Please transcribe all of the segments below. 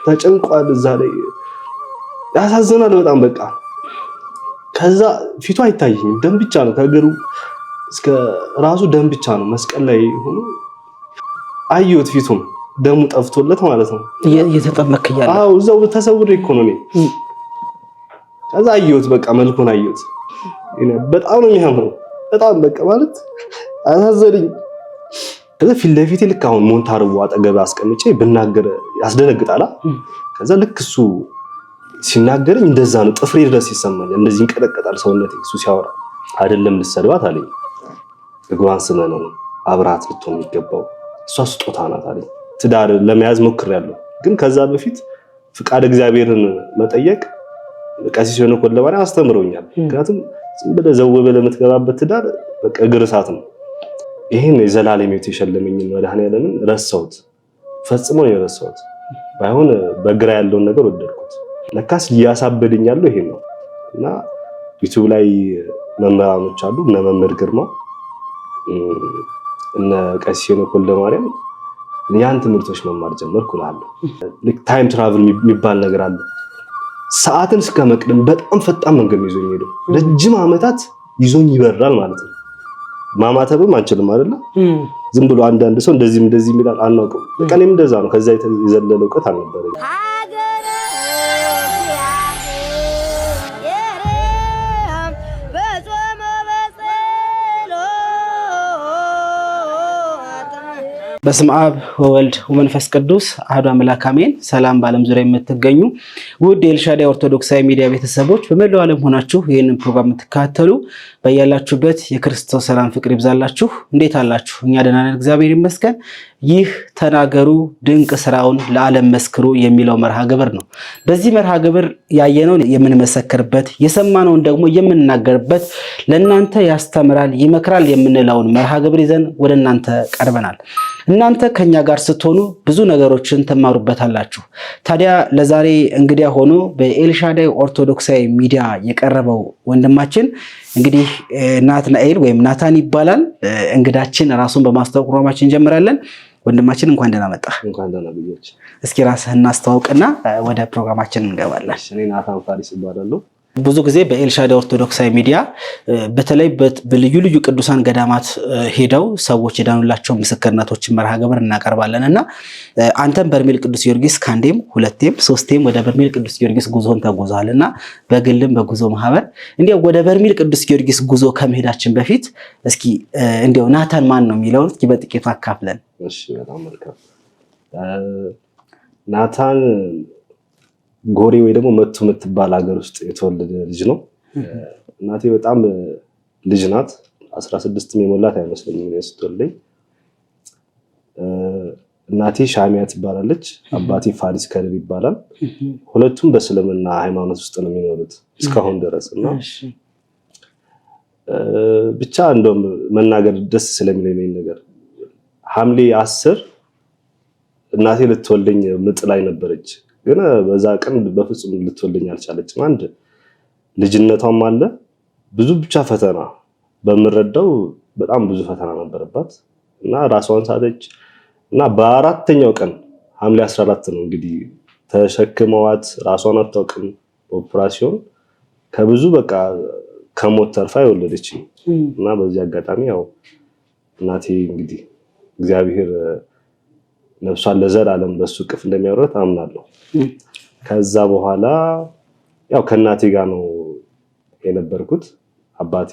ተጨንቋል እዛ ላይ ያሳዝናል በጣም በቃ ከዛ ፊቱ አይታየኝም ደም ብቻ ነው ከእግሩ እስከ ራሱ ደም ብቻ ነው መስቀል ላይ ሆኖ አየሁት ፊቱን ደሙ ጠፍቶለት ማለት ነው እየተጠመከ ያለ አው እዛው ተሰውሮ ኢኮኖሚ ከዛ አየሁት በቃ መልኩን አየሁት በጣም ነው የሚያምረው በጣም በቃ ማለት አሳዘነኝ ከዛ ፊት ለፊት ልክ አሁን ሞንታርቦ አጠገብ አስቀምጬ ብናገር ያስደነግጣላ ከዛ ልክ እሱ ሲናገረኝ እንደዛ ነው ጥፍሬ ድረስ ይሰማል እንደዚህ እንቀጠቀጣል ሰውነቴ እሱ ሲያወራ አይደለም ልሰድባት አለኝ እግሯን ስመ ነው አብራት ልትሆን የሚገባው እሷ ስጦታ ናት አለኝ ትዳር ለመያዝ ሞክሬያለሁ ግን ከዛ በፊት ፍቃድ እግዚአብሔርን መጠየቅ ቀሲስ ሆነ ኮለባሪ አስተምሮኛል ምክንያቱም ዝም ብለህ ዘው ብለህ የምትገባበት ትዳር በቃ እግር እሳት ነው ይሄን የዘላለም ሕይወት የሸለመኝን መድኃኒዓለምን ረሳሁት ፈጽሞ ነው ረሳሁት ባይሆን በግራ ያለውን ነገር ወደድኩት ለካስ ያሳበደኝ ያለው ይሄ ነው እና ዩቲዩብ ላይ መምህራኖች አሉ እነ መምህር ግርማ እነ ቀሲስ ሆነ ኮለማርያም ያን ትምህርቶች መማር ጀመርኩ እላለሁ ልክ ታይም ትራቭል የሚባል ነገር አለ ሰዓትን እስከ መቅደም በጣም ፈጣን መንገድ ይዞኝ ሄዶ ረጅም ዓመታት ይዞኝ ይበራል ማለት ነው ማማተብም አንችልም አይደል ዝም ብሎ አንዳንድ ሰው እንደዚህ ይላል አናውቅም በቃ እኔም እንደዛ ነው ከዛ የዘለለ ዕውቀት አልነበረኝ በስመ አብ ወወልድ ወመንፈስ ቅዱስ አሐዱ አምላክ አሜን። ሰላም በዓለም ዙሪያ የምትገኙ ውድ የኤልሻዳይ ኦርቶዶክሳዊ ሚዲያ ቤተሰቦች በመላው ዓለም ሆናችሁ ይህንን ፕሮግራም የምትከታተሉ በያላችሁበት የክርስቶስ ሰላም ፍቅር ይብዛላችሁ። እንዴት አላችሁ? እኛ ደህና ነን፣ እግዚአብሔር ይመስገን። ይህ ተናገሩ ድንቅ ስራውን ለዓለም መስክሩ የሚለው መርሃ ግብር ነው። በዚህ መርሃ ግብር ያየነውን የምንመሰክርበት የሰማነውን ደግሞ የምንናገርበት ለእናንተ ያስተምራል ይመክራል የምንለውን መርሃ ግብር ይዘን ወደ እናንተ ቀርበናል። እናንተ ከኛ ጋር ስትሆኑ ብዙ ነገሮችን ትማሩበታላችሁ። ታዲያ ለዛሬ እንግዲያ ሆኖ በኤልሻዳይ ኦርቶዶክሳዊ ሚዲያ የቀረበው ወንድማችን እንግዲህ ናትናኤል ወይም ናታን ይባላል። እንግዳችን ራሱን በማስተዋወቅ ፕሮግራማችን እንጀምራለን። ወንድማችን እንኳን ደህና መጣህ። እንኳን ደህና ብዬሽ። እስኪ ራስህን እናስተዋውቅና ወደ ፕሮግራማችን እንገባለን። እኔ ናታን ፋሪስ እባላለሁ። ብዙ ጊዜ በኤልሻዳይ ኦርቶዶክሳዊ ሚዲያ በተለይ በልዩ ልዩ ቅዱሳን ገዳማት ሄደው ሰዎች የዳኑላቸው ምስክርነቶችን መርሃ ግብር እናቀርባለን እና አንተም በርሜል ቅዱስ ጊዮርጊስ ካንዴም ሁለቴም ሶስቴም ወደ በርሜል ቅዱስ ጊዮርጊስ ጉዞን ተጉዟል እና በግልም በጉዞ ማህበር እንዲያው ወደ በርሜል ቅዱስ ጊዮርጊስ ጉዞ ከመሄዳችን በፊት እስኪ እንዲያው ናታን ማን ነው የሚለውን እስኪ በጥቂቱ አካፍለን። እሺ፣ በጣም መልካም። ናታን ጎሬ ወይ ደግሞ መቱ የምትባል ሀገር ውስጥ የተወለደ ልጅ ነው። እናቴ በጣም ልጅ ናት። 16 የሞላት አይመስለኝም ስትወልደኝ። እናቴ ሻሚያ ትባላለች፣ አባቴ ፋሪስ ከድር ይባላል። ሁለቱም በእስልምና ሃይማኖት ውስጥ ነው የሚኖሩት እስካሁን ድረስ እና ብቻ እንደውም መናገር ደስ ስለሚለኝ ነገር ሐምሌ 10 እናቴ ልትወልደኝ ምጥ ላይ ነበረች። ግን በዛ ቀን በፍጹም ልትወልደኝ አልቻለችም። አንድ ልጅነቷም አለ ብዙ ብቻ ፈተና በመረዳው በጣም ብዙ ፈተና ነበረባት እና ራሷን ሳተች እና በአራተኛው ቀን ሐምሌ 14 ነው እንግዲህ ተሸክመዋት ራሷን አታውቅም ኦፕራሲዮን ከብዙ በቃ ከሞት ተርፋ የወለደች እና በዚህ አጋጣሚ ያው እናቴ እንግዲህ እግዚአብሔር ነፍሷን ለዘላለም በሱ ቅፍ እንደሚያወራት አምናለሁ። ከዛ በኋላ ያው ከእናቴ ጋር ነው የነበርኩት። አባቴ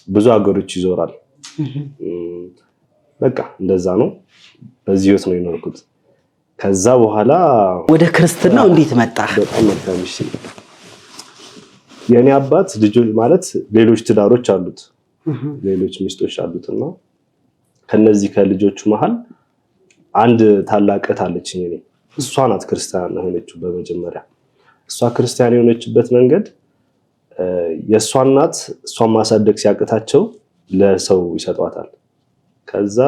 ብዙ ሀገሮች ይዞራል። በቃ እንደዛ ነው። በዚህ ህይወት ነው የኖርኩት። ከዛ በኋላ ወደ ክርስትናው እንዴት መጣ? በጣም መልካም። እሺ፣ የኔ አባት ልጆች ማለት ሌሎች ትዳሮች አሉት፣ ሌሎች ሚስቶች አሉትና ከነዚህ ከልጆቹ መሃል አንድ ታላቅ እህት አለችኝ። እሷ ናት ክርስቲያን ሆነችው። በመጀመሪያ እሷ ክርስቲያን የሆነችበት መንገድ የእሷ እናት እሷን ማሳደግ ሲያቅታቸው ለሰው ይሰጧታል። ከዛ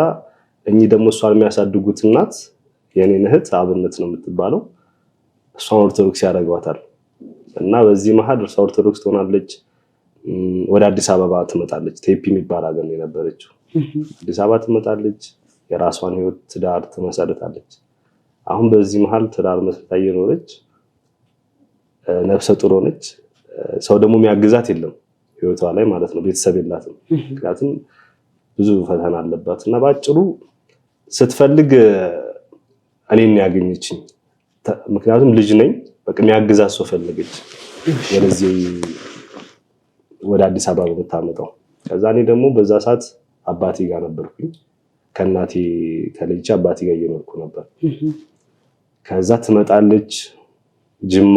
እኚህ ደግሞ እሷን የሚያሳድጉት እናት የኔን እህት አብነት ነው የምትባለው፣ እሷን ኦርቶዶክስ ያደርጓታል እና በዚህ መሀል እሷ ኦርቶዶክስ ትሆናለች። ወደ አዲስ አበባ ትመጣለች። ቴፒ የሚባል ሀገር ነው የነበረችው። አዲስ አበባ ትመጣለች። የራሷን ህይወት ትዳር ትመሰርታለች። አሁን በዚህ መሃል ትዳር መስርታ እየኖረች ነፍሰ ጡር ሆነች። ሰው ደግሞ የሚያግዛት የለም ህይወቷ ላይ ማለት ነው። ቤተሰብ የላትም። ምክንያቱም ብዙ ፈተና አለባት እና ባጭሩ ስትፈልግ እኔን ያገኘችኝ። ምክንያቱም ልጅ ነኝ። በቃ የሚያግዛት ሰው ፈልገች ወደ አዲስ አበባ የምታመጣው። ከዛ እኔ ደግሞ በዛ ሰዓት አባቴ ጋር ነበርኩኝ። ከእናቴ ተለይቼ አባቴ ጋር እየኖርኩ ነበር። ከዛ ትመጣለች ጅማ።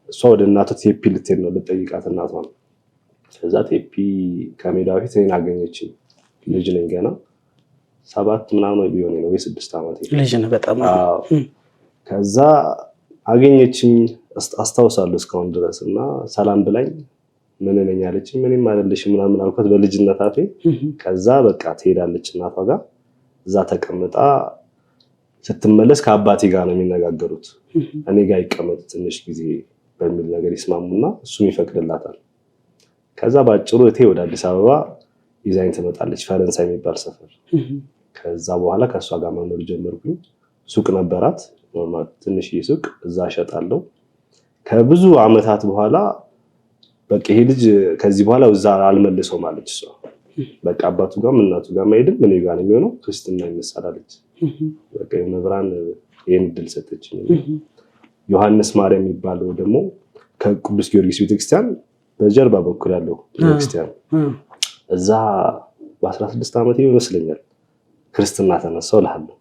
እሷ ወደ እናቷ ቴፒ ልትሄድ ነው ልጠይቃት እናቷን። ከዛ ቴፒ ከሜዳ በፊት እኔን አገኘችኝ። ልጅ ነኝ ገና 7 ምናምን ቢሆን ነው ወይ 6 ዓመት ልጅ ነህ በጣም። ከዛ አገኘችኝ አስታውሳለሁ እስካሁን ድረስ እና ሰላም ብላኝ ምን ነኝ አለችኝ። ምንም አይደለሽም ምናምን አልኳት በልጅነት አፌ። ከዛ በቃ ትሄዳለች እናቷ ጋር። እዛ ተቀምጣ ስትመለስ ከአባቴ ጋር ነው የሚነጋገሩት። እኔ ጋር ይቀመጥ ትንሽ ጊዜ በሚል ነገር ይስማሙና እሱም ይፈቅድላታል። ከዛ ባጭሩ እቴ ወደ አዲስ አበባ ይዛኝ ትመጣለች፣ ፈረንሳይ የሚባል ሰፈር። ከዛ በኋላ ከእሷ ጋር መኖር ጀመርኩኝ። ሱቅ ነበራት ኖርማል ትንሽዬ ሱቅ፣ እዛ እሸጣለሁ። ከብዙ አመታት በኋላ በቃ ይሄ ልጅ ከዚህ በኋላ እዛ አልመልሰውም አለች እሷ። በቃ አባቱ ጋር እናቱ ጋር ማይድም እኔ ጋር ነው የሚሆነው፣ ክርስትና ይመሰላለች። በቃ የመብራን ይሄን ድል ሰጠችኝ። ዮሐንስ ማርያም የሚባለው ደግሞ ከቅዱስ ጊዮርጊስ ቤተክርስቲያን በጀርባ በኩል ያለው ቤተክርስቲያን፣ እዛ በ16 ዓመቴ ይመስለኛል ክርስትና ተነሳው እልሃለሁ።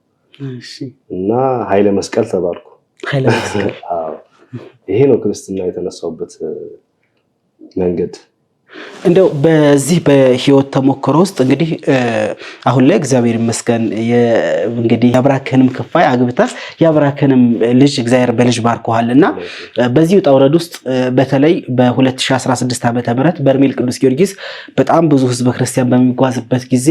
እና ኃይለ መስቀል ተባልኩ። ኃይለ መስቀል ይሄ ነው ክርስትና የተነሳውበት መንገድ። እንደው በዚህ በህይወት ተሞክሮ ውስጥ እንግዲህ አሁን ላይ እግዚአብሔር ይመስገን እንግዲህ ያብራከንም ክፋይ አግብታ ያብራከንም ልጅ እግዚአብሔር በልጅ ባርኮሃልና በዚህ ውጣ ውረድ ውስጥ በተለይ በ2016 ዓመተ ምህረት በርሜል ቅዱስ ጊዮርጊስ በጣም ብዙ ህዝበ ክርስቲያን በሚጓዝበት ጊዜ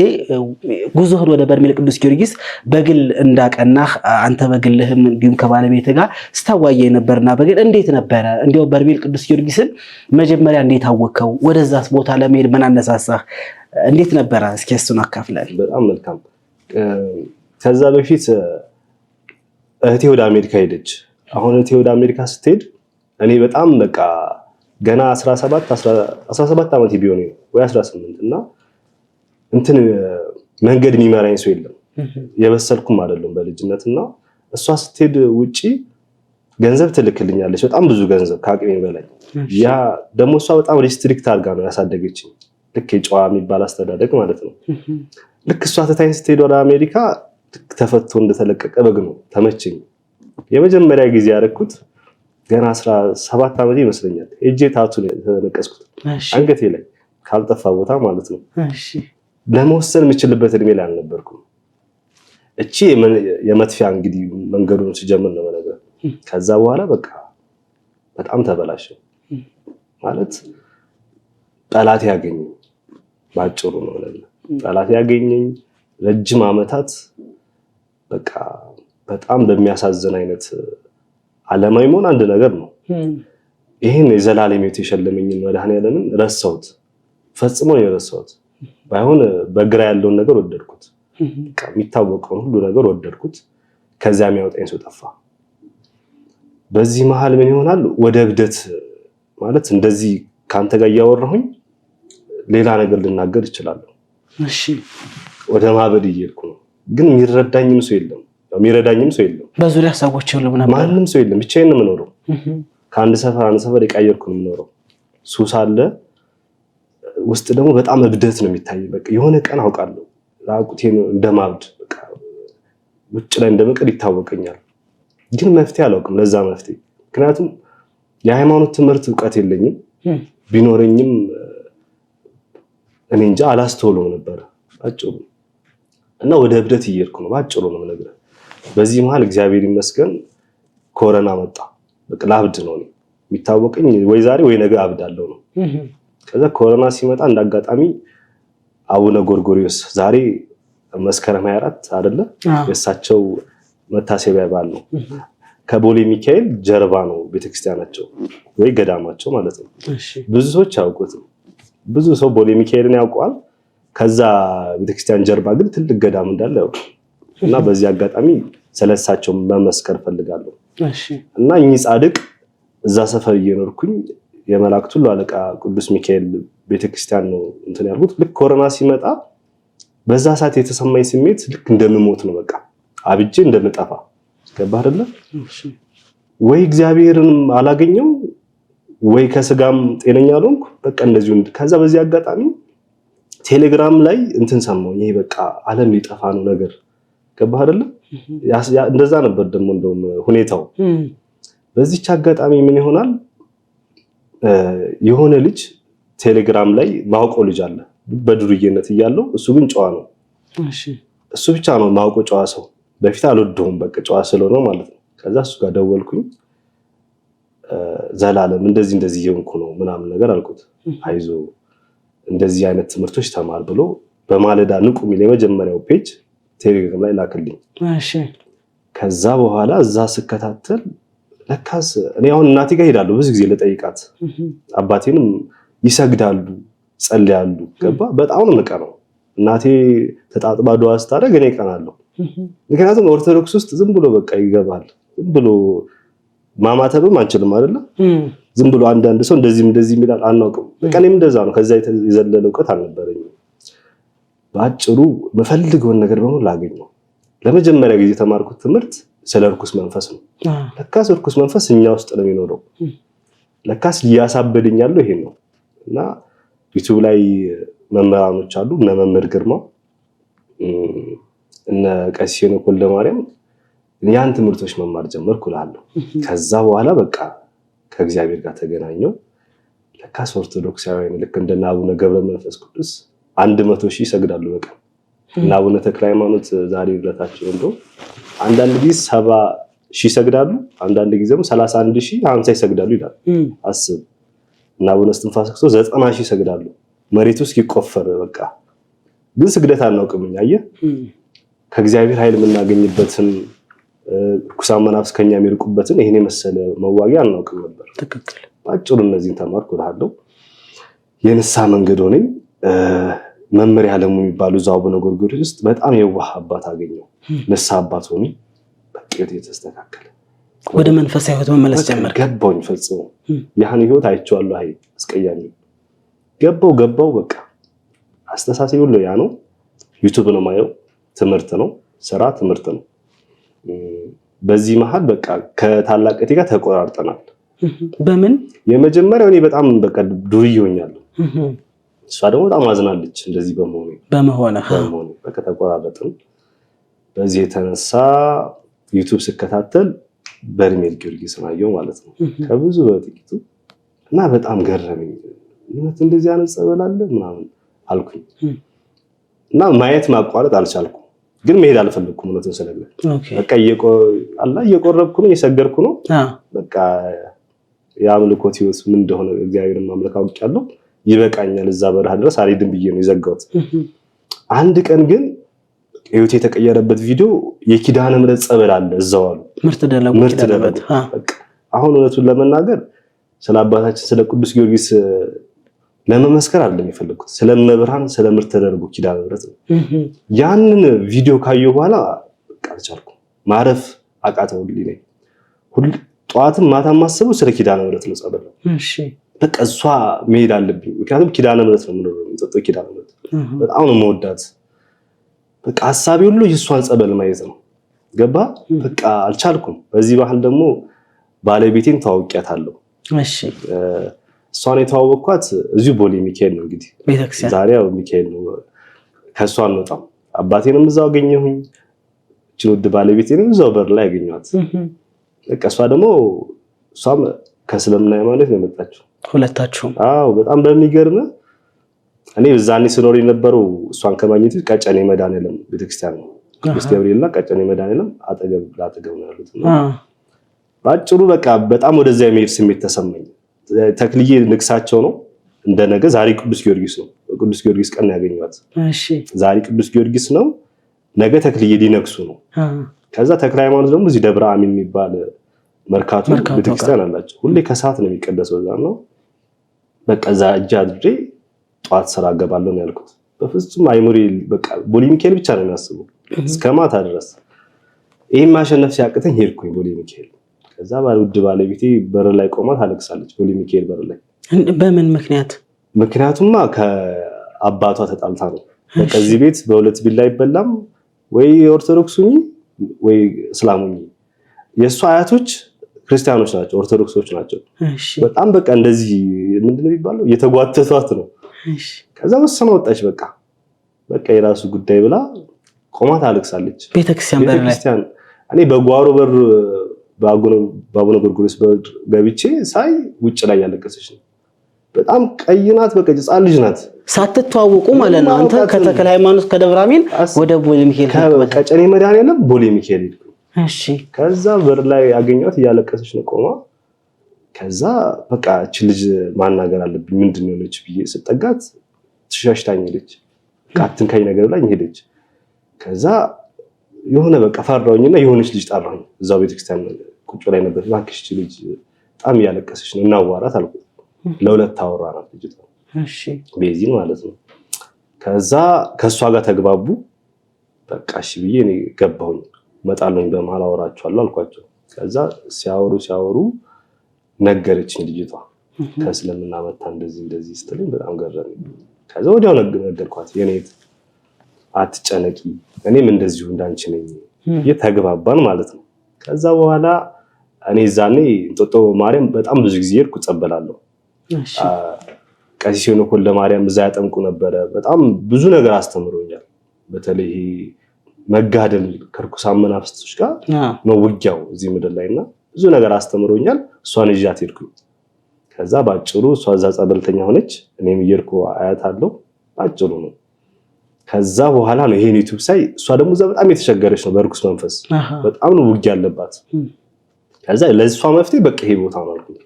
ጉዞህን ወደ በርሜል ቅዱስ ጊዮርጊስ በግል እንዳቀናህ አንተ በግልህም እንዲሁም ከባለቤት ጋር ስታዋየ ነበርና በግል እንዴት ነበረ? እንደው በርሜል ቅዱስ ጊዮርጊስን መጀመሪያ እንዴት አወከው? ወደዛስ ቦታ ለመሄድ ምን አነሳሳህ? እንዴት ነበረ? እስኪ እሱን አካፍለን። በጣም መልካም። ከዛ በፊት እህቴ ወደ አሜሪካ ሄደች። አሁን እህቴ ወደ አሜሪካ ስትሄድ እኔ በጣም በቃ ገና 17 ዓመት ቢሆን ወይ 18 እና እንትን መንገድ የሚመራኝ ሰው የለም። የበሰልኩም አይደለም በልጅነትና እሷ ስትሄድ ውጪ ገንዘብ ትልክልኛለች፣ በጣም ብዙ ገንዘብ ከአቅሜ በላይ። ያ ደግሞ እሷ በጣም ሪስትሪክት አድርጋ ነው ያሳደገችኝ። ልክ የጨዋ የሚባል አስተዳደግ ማለት ነው። ልክ እሷ ትታኝ ስትሄድ ወደ አሜሪካ ተፈቶ እንደተለቀቀ በግ ነው ተመቸኝ። የመጀመሪያ ጊዜ ያደረኩት ገና 17 ዓመት ይመስለኛል። እጄ ታቱ ነው የተነቀስኩት አንገቴ ላይ ካልጠፋ ቦታ ማለት ነው። ለመወሰን የምችልበት እድሜ ላይ አልነበርኩም። እቺ የመጥፊያ እንግዲህ መንገዱን ሲጀምር ነው ነገር። ከዛ በኋላ በቃ በጣም ተበላሸ ማለት ጠላት ያገኘኝ ባጭሩ ነው ማለት ጠላት ያገኘኝ ረጅም ዓመታት በቃ በጣም በሚያሳዝን አይነት ዓለማዊ መሆን አንድ ነገር ነው። ይሄን የዘላለም ሕይወት የሸለመኝን መድኃኒዓለምን ረሳሁት፣ ፈጽሞ ነው የረሳሁት። ባይሆን በግራ ያለውን ነገር ወደድኩት፣ በቃ የሚታወቀውን ሁሉ ነገር ወደድኩት። ከዚያ የሚያወጣኝ ሰው ጠፋ። በዚህ መሃል ምን ይሆናል? ወደ እብደት ማለት እንደዚህ ካንተ ጋር እያወራሁኝ ሌላ ነገር ልናገር እችላለሁ። እሺ ወደ ማበድ እየሄድኩ ነው። ግን የሚረዳኝም ሰው የለም፣ የሚረዳኝም ሰው የለም። በዙሪያ ሰዎች ሁሉም ነበር፣ ማንም ሰው የለም። ብቻዬን ነው የምኖረው። ከአንድ ሰፈር አንድ ሰፈር የቀየርኩ ነው የምኖረው። ሱስ አለ ውስጥ ደግሞ በጣም እብደት ነው የሚታይ። በቃ የሆነ ቀን አውቃለሁ ራቁቴን እንደማብድ በቃ ውጭ ላይ እንደመቀር ይታወቀኛል። ግን መፍትሄ አላውቅም ለዛ መፍትሄ። ምክንያቱም የሃይማኖት ትምህርት ዕውቀት የለኝም። ቢኖረኝም እኔ እንጃ አላስተውለውም ነበር ባጭሩ። እና ወደ እብደት እየሄድኩ ነው ባጭሩ ነው የምነግርህ። በዚህ መሃል እግዚአብሔር ይመስገን ኮሮና መጣ። በቃ ላብድ ነው የሚታወቀኝ፣ ወይ ዛሬ ወይ ነገ አብዳለሁ ነው። ከዛ ኮሮና ሲመጣ እንዳጋጣሚ አቡነ ጎርጎሪዮስ ዛሬ መስከረም 24 አይደለ? የእሳቸው መታሰቢያ በዓል ነው። ከቦሌ ሚካኤል ጀርባ ነው ቤተክርስቲያናቸው ወይ ገዳማቸው ማለት ነው። ብዙ ሰዎች ያውቁትም፣ ብዙ ሰው ቦሌ ሚካኤልን ያውቀዋል። ከዛ ቤተክርስቲያን ጀርባ ግን ትልቅ ገዳም እንዳለ ያውቃል። እና በዚህ አጋጣሚ ስለሳቸው መመስከር ፈልጋለሁ። እሺ እና እኚህ ጻድቅ እዛ ሰፈር እየኖርኩኝ የመላእክት ሁሉ አለቃ ቅዱስ ሚካኤል ቤተክርስቲያን ነው እንትን ያልኩት። ልክ ኮሮና ሲመጣ በዛ ሰዓት የተሰማኝ ስሜት ልክ እንደምሞት ነው። በቃ አብጄ እንደምጠፋ ገባ አይደለ? ወይ እግዚአብሔርን አላገኘው ወይ ከስጋም ጤነኛ አልሆንኩ። በቃ እንደዚሁ ከዛ በዚህ አጋጣሚ ቴሌግራም ላይ እንትን ሰማሁ። ይሄ በቃ ዓለም ሊጠፋ ነው ነገር ገባ አይደለ? እንደዛ ነበር ደግሞ እንደውም ሁኔታው። በዚህች አጋጣሚ ምን ይሆናል የሆነ ልጅ ቴሌግራም ላይ ማውቀው ልጅ አለ በዱርዬነት እያለው፣ እሱ ግን ጨዋ ነው። እሱ ብቻ ነው ማውቀው ጨዋ ሰው። በፊት አልወደውም በቃ ጨዋ ስለሆነ ማለት ነው። ከዛ እሱ ጋር ደወልኩኝ። ዘላለም እንደዚህ እየሆንኩ ነው ምናምን ነገር አልኩት። አይዞ እንደዚህ አይነት ትምህርቶች ተማር ብሎ በማለዳ ንቁ የሚል የመጀመሪያው ፔጅ ቴሌግራም ላይ ላክልኝ። ከዛ በኋላ እዛ ስከታተል ለካስ እኔ አሁን እናቴ ጋር ሄዳለሁ ብዙ ጊዜ ለጠይቃት፣ አባቴንም ይሰግዳሉ ጸልያሉ። ገባ በጣም ነው የምቀናው። እናቴ ተጣጥባ ዱዓ ስታደርግ እኔ እቀናለሁ። ምክንያቱም ኦርቶዶክስ ውስጥ ዝም ብሎ በቃ ይገባል። ዝም ብሎ ማማተብም አንችልም አይደለ? ዝም ብሎ አንዳንድ ሰው እንደዚህ ይላል አናውቅም። በቃ እኔም እንደዛ ነው። ከዛ የዘለለ እውቀት አልነበረኝም። በአጭሩ መፈልገውን ነገር በሙሉ ላገኘው። ለመጀመሪያ ጊዜ የተማርኩት ትምህርት ስለ ርኩስ መንፈስ ነው። ለካስ ርኩስ መንፈስ እኛ ውስጥ ነው የሚኖረው። ለካስ እያሳበደኝ ያለው ይሄን ነው። እና ዩቲዩብ ላይ መምህራኖች አሉ እነ መምህር ግርማ እነ ቀሲስ ሄኖክ ወልደማርያም ያን ትምህርቶች መማር ጀመርኩ እላለሁ። ከዛ በኋላ በቃ ከእግዚአብሔር ጋር ተገናኘው። ለካስ ኦርቶዶክሳውያን ልክ እንደ አቡነ ገብረ መንፈስ ቅዱስ 100,000 ይሰግዳሉ በቀን። እና አቡነ ተክለ ሃይማኖት ዛሬ ዕለታቸው እንደው አንዳንድ ጊዜ 70,000 ይሰግዳሉ፣ አንዳንድ ጊዜም 31,000 50 ይሰግዳሉ ይላል። አስብ። እና አቡነ እስትንፋሰ ክርስቶስ 90,000 ይሰግዳሉ መሬቱ እስኪቆፈር በቃ። ግን ስግደት አናውቅም እኛ። አየህ ከእግዚአብሔር ኃይል የምናገኝበትን ርኩሳን መናፍስት ከኛ የሚርቁበትን ይሄን የመሰለ መዋጊያ አናውቅም ነበር። ትክክል። ባጭሩ እነዚህን ተማርኩ እላለሁ። የንስሐ መንገድ ሆነኝ። መምህር ያለሙ የሚባሉ እዛው አቡነ ጎርጎርዮስ ውስጥ በጣም የዋህ አባት አገኘው። ንስሐ አባት ሆነኝ። በቃ የተስተካከለ ወደ መንፈሳዊ ህይወት መመለስ ጀመር። ገባኝ ፈጽሞ። ያን ህይወት አይቼዋለሁ። አይ አስቀያሚ ገባው በቃ አስተሳሰብ ሁሉ ያ ነው። ዩቲዩብ ነው ማየው፣ ትምህርት ነው፣ ስራ ትምህርት ነው። በዚህ መሃል በቃ ከታላቀቴ ጋር ተቆራርጠናል። በምን የመጀመሪያው እኔ በጣም በቃ ዱርዬ ሆኛለሁ። እሷ ደግሞ በጣም አዝናለች እንደዚህ በመሆነ በቃ ተቆራረጥን። በዚህ የተነሳ ዩቲዩብ ስከታተል በርሜል ጊዮርጊስን አየሁ ማለት ነው ከብዙ በጥቂቱ። እና በጣም ገረመኝ። እንደዚህ አይነት ጸበል አለ ምናምን አልኩኝ። እና ማየት ማቋረጥ አልቻልኩም። ግን መሄድ አልፈልኩም እውነቱን ስለለ በቃ እየቆረብኩ ነው እየሰገርኩ ነው። በቃ የአምልኮት ህይወት ምን እንደሆነ እግዚአብሔርን ማምለክ አውቄያለሁ። ይበቃኛል እዛ በረሃ ድረስ አልሄድም ብዬ ነው የዘጋሁት። አንድ ቀን ግን ህይወት የተቀየረበት ቪዲዮ የኪዳነ ምሕረት ጸበል አለ እዛው አሉ። ምርት ደለጉ በቃ አሁን እውነቱን ለመናገር ስለ አባታችን ስለ ቅዱስ ጊዮርጊስ ለመመስከር አይደለም የፈለኩት፣ ስለ መብርሃን ስለ ምርት ተደርጎ ኪዳነ ምሕረት ነው። ያንን ቪዲዮ ካየሁ በኋላ በቃ አልቻልኩም። ማረፍ አቃተውልኝ ነኝ። ሁሉ ጧትም ማታም ማሰበው ስለ ኪዳነ ምሕረት ነው ጸበል ነው። እሺ በቃ እሷ መሄድ አለብኝ። ምክንያቱም ኪዳነ ምሕረት ነው የምኖረው፣ የምጠጣው ኪዳነ ምሕረት በጣም ነው የምወዳት። በቃ ሐሳቤ ሁሉ የእሷን ጸበል ማየት ነው። ገባ በቃ አልቻልኩም። በዚህ ባህል ደግሞ ባለቤቴን ተዋውቂያታለሁ። እሺ እሷን የተዋወቅኳት እዚሁ ቦሌ ሚካኤል ነው። እንግዲህ ቤተክርስቲያን ዛሬ ያው ሚካኤል ነው። ከሷ አንወጣም። አባቴንም እዛው አገኘሁኝ። እቺ ውድ ባለቤቴንም እዛው በር ላይ አገኘኋት። በቃ እሷ ደግሞ እሷም ከእስልምና ሃይማኖት ነው የመጣችው። ሁለታችሁም? አዎ በጣም በሚገርም እኔ በዛኔ ስኖር የነበረው እሷን ከማግኘት ቀጨኔ መድኃኔዓለም ቤተክርስቲያን ነው። ቅዱስ ገብርኤልና ቀጨኔ መድኃኔዓለም አጠገብ ነው ያሉት። ባጭሩ በቃ በጣም ወደዛ የመሄድ ስሜት ተሰማኝ። ተክልዬ ንግሳቸው ነው እንደነገ ዛሬ ቅዱስ ጊዮርጊስ ነው። ቅዱስ ጊዮርጊስ ቀን ያገኘዋት። እሺ ዛሬ ቅዱስ ጊዮርጊስ ነው፣ ነገ ተክልዬ ሊነግሱ ነው። ከዛ ተክለ ሃይማኖት ደግሞ እዚህ ደብረ አሚን የሚባል መርካቶ ቤተክርስቲያን አላቸው። ሁሌ ከሰዓት ነው የሚቀደሰው እዛ ነው። በቃ እዛ እጅ አድሬ ጧት ስራ ገባለሁ ነው ያልኩት። በፍጹም አይሙሪ በቃ ቦሌ ሚካኤል ብቻ ነው የሚያስበው እስከ ማታ ድረስ። ይሄን ማሸነፍ ሲያቅተኝ ሄድኩኝ ቦሌ ሚካኤል። ከዛ ውድ ባለቤቴ በር ላይ ቆማ ታለቅሳለች ቦሌ ሚካኤል በር ላይ። በምን ምክንያት? ምክንያቱማ ከአባቷ ተጣልታ ነው። በቃ እዚህ ቤት በሁለት ቢላ አይበላም፣ ወይ ኦርቶዶክሱኝ ወይ እስላሙኝ። የእሷ አያቶች ክርስቲያኖች ናቸው፣ ኦርቶዶክሶች ናቸው። በጣም በቃ እንደዚህ ምንድነው የሚባለው የተጓተቷት ነው። ከዛ ወሰነ ወጣች። በቃ የራሱ ጉዳይ ብላ ቆማ ታለቅሳለች ቤተክርስቲያን በር ላይ። እኔ በጓሮ በር በአቡነ ጎርጎርዮስ በር ገብቼ ሳይ ውጭ ላይ ያለቀሰች ነው። በጣም ቀይ ናት፣ በቃ ሕፃን ልጅ ናት። ሳትተዋወቁ ማለት ነው። አንተ ከተክለ ሃይማኖት ከደብረ አሜን ወደ ቦሌ ሚካኤል ቀጨኔ መድኃኔዓለም ቦሌ ሚካኤል ሄድኩ። እሺ ከዛ በር ላይ ያገኘኋት እያለቀሰች ነው ቆማ። ከዛ በቃ እቺ ልጅ ማናገር አለብኝ ምንድን ነው የሆነች ብዬ ስጠጋት ትሻሽታኝ ሄደች። አትንካኝ ነገር ብላኝ ሄደች። ከዛ የሆነ በቃ ፈራሁኝና የሆነች ልጅ ጠራሁኝ። እዛው ቤተክርስቲያን ቁጭ ላይ ነበር። እባክሽ እቺ ልጅ በጣም እያለቀሰች ነው እናዋራት አልኩት። ለሁለት አወራናት ልጅቷ። እሺ ቤዚን ማለት ነው። ከዛ ከሷ ጋር ተግባቡ። በቃ እሺ ብዬ እኔ ገባሁኝ። መጣለኝ በመሃል አወራቸዋለሁ አልኳቸው። ከዛ ሲያወሩ ነገረችኝ ልጅቷ። ከእስልምና መጣ እንደዚህ ስትለኝ በጣም ገረመኝ። ከዛ ወዲያው ነገርኳት። የኔት አትጨነቂ እኔም እንደዚሁ እንዳንቺ ነኝ የተግባባን ማለት ነው። ከዛ በኋላ እኔ ዛኔ እንጦጦ ማርያም በጣም ብዙ ጊዜ ሄድኩ ጸበላለሁ። ቀሲስ ሄኖክ ለማርያም እዛ ያጠምቁ ነበረ። በጣም ብዙ ነገር አስተምሮኛል። በተለይ መጋደል ከርኩሳን መናፍስቶች ጋር ነው ውጊያው እዚህ ምድር ላይና ብዙ ነገር አስተምሮኛል። እሷን ይዣት ሄድኩኝ። ከዛ ባጭሩ እሷ እዛ ጸበልተኛ ሆነች፣ እኔም እየሄድኩ አያታለሁ። ባጭሩ ነው። ከዛ በኋላ ነው ይሄን ዩቲዩብ ሳይ እሷ ደግሞ እዛ በጣም የተቸገረች ነው በርኩስ መንፈስ በጣም ነው ውጊያ ያለባት። ከዛ ለእሷ መፍትሄ በቃ ይሄ ቦታ ነው አልኩኝ።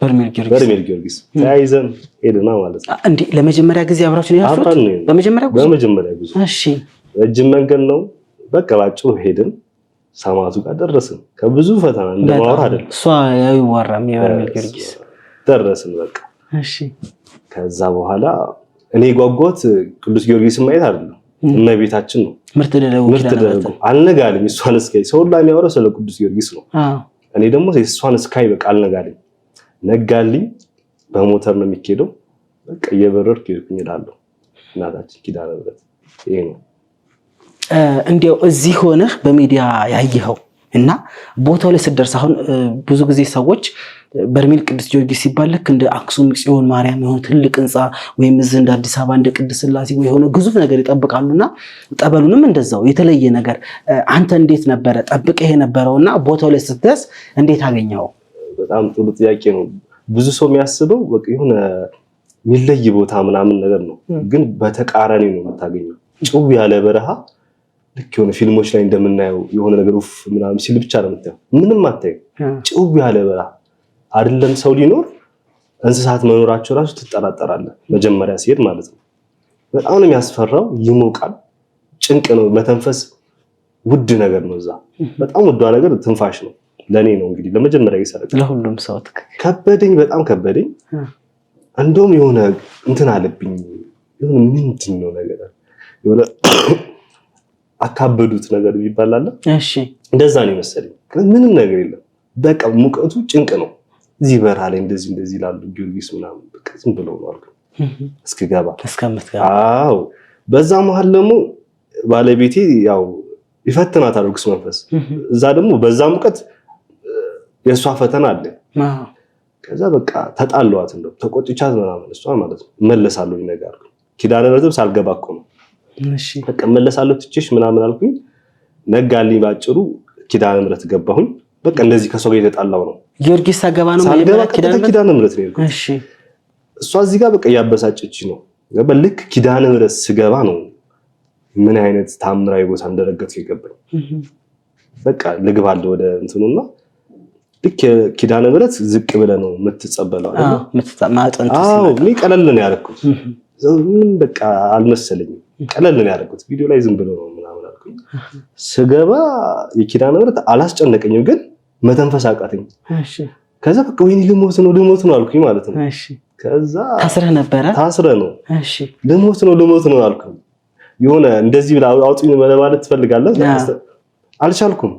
በርሜል ጊዮርጊስ ተያይዘን ሄድና ማለት ነው። እንዴ ለመጀመሪያ ጊዜ አብራችሁ ነው ያሉት? በመጀመሪያ ጊዜ። እሺ ረጅም መንገድ ነው። በቃ ባጭሩ ሄድን፣ ሰማዕቱ ጋር ደረስን። ከብዙ ፈተና እንደማወራ አይደለም እሷ ያይዋራም የበርሜል ጊዮርጊስ ደረስን በቃ። እሺ ከዛ በኋላ እኔ ጓጓት ቅዱስ ጊዮርጊስ ማየት አይደለም እመቤታችን ነው። ምርት ደረጉ አልነጋልኝ። እሷን እስከይ ሰው ሁሉ የሚያወራው ስለ ቅዱስ ጊዮርጊስ ነው። እኔ ደግሞ እሷን እስካይ በቃ አልነጋልኝ። ነጋልኝ። በሞተር ነው የሚኬደው። በቃ እየበረርኩ ይልኩኝ እላለሁ። እናታችን ኪዳነ ምሕረት ይሄ ነው። እንዲያው እዚህ ሆነህ በሚዲያ ያየኸው እና ቦታው ላይ ስትደርስ አሁን ብዙ ጊዜ ሰዎች በርሜል ቅዱስ ጊዮርጊስ ሲባል ልክ እንደ አክሱም ጽዮን ማርያም የሆነ ትልቅ ህንፃ ወይም እዚህ እንደ አዲስ አበባ እንደ ቅድስት ሥላሴ ወይ የሆነ ግዙፍ ነገር ይጠብቃሉና ጠበሉንም እንደዛው የተለየ ነገር አንተ እንዴት ነበረ ጠብቀህ የነበረውና ቦታው ላይ ስትደርስ እንዴት አገኘኸው? በጣም ጥሩ ጥያቄ ነው። ብዙ ሰው የሚያስበው በቃ የሆነ የሚለይ ቦታ ምናምን ነገር ነው፣ ግን በተቃራኒ ነው የምታገኘው። ጭው ያለ በረሃ ልክ የሆነ ፊልሞች ላይ እንደምናየው የሆነ ነገር ኡፍ ምናምን ሲል ብቻ ነው የምታየው። ምንም አታየው። ጭው ያለ በረሃ አይደለም ሰው ሊኖር እንስሳት መኖራቸው ራሱ ትጠራጠራለህ መጀመሪያ ሲሄድ ማለት ነው። በጣም ነው የሚያስፈራው። ይሞቃል፣ ጭንቅ ነው። መተንፈስ ውድ ነገር ነው። እዛ በጣም ውዷ ነገር ትንፋሽ ነው። ለኔ ነው እንግዲህ ለመጀመሪያ ይሰረቅ ለሁሉም ሰው ከበደኝ፣ በጣም ከበደኝ። እንደውም የሆነ እንትን አለብኝ። የሆነ ምንድን ነው ነገር የሆነ አካበዱት ነገር ይባላል። እሺ እንደዛ ነው መሰለኝ። ምንም ነገር የለም። በቃ ሙቀቱ ጭንቅ ነው። እዚህ በረሃ ላይ እንደዚህ ይላሉ ጊዮርጊስ ምናምን በቃ ዝም ብለው ነው አልኩ እስክገባ። አዎ በዛ መሃል ደግሞ ባለቤቴ ያው ይፈትናታል ርኩስ መንፈስ። እዛ ደግሞ በዛ ሙቀት የሷ ፈተና አለ። ከዛ በቃ ተጣለዋት እንደው ተቆጥቻት ምናምን እሷ ማለት ነው መለሳለሁ ነገር አልኩ። ኪዳነ ምሕረት ሳልገባ እኮ ነው። እሺ በቃ መለሳለሁ ትችሽ ምናምን አልኩኝ። ነጋልኝ ባጭሩ ኪዳነ ምሕረት ገባሁኝ። በቃ እንደዚህ ከሰው ጋር የተጣላው ነው ጊዮርጊስ ሳገባ ነው ኪዳነ ምሕረት ነው። እሺ እሷ እዚህ ጋር በቃ ያበሳጨች ነው። ልክ ኪዳነ ምሕረት ስገባ ነው ምን አይነት ታምራዊ ቦታ እንደረገጥኩ ይገባኝ። በቃ ልግባለሁ ወደ እንትኑና ልክ ኪዳነ ምሕረት ዝቅ ብለህ ነው የምትጸበለው አይደል? አዎ እኔ ቀለል ነው ያደረኩት። ምን በቃ አልመሰለኝም። ቀለል ነው ያደረኩት። ቪዲዮ ላይ ዝም ብሎ ነው ምናምን አልኩኝ። ስገባ የኪዳነ ምሕረት አላስጨነቀኝም፣ ግን መተንፈስ አቃተኝ። እሺ ከዛ በቃ ወይኔ ልሞት ነው አልኩኝ ማለት ነው። እሺ ከዛ ታስረህ ነበረ? ታስረህ ነው። እሺ ልሞት ነው አልኩኝ። የሆነ እንደዚህ ብላ አውጡኝ ማለት ትፈልጋለህ? አልቻልኩም።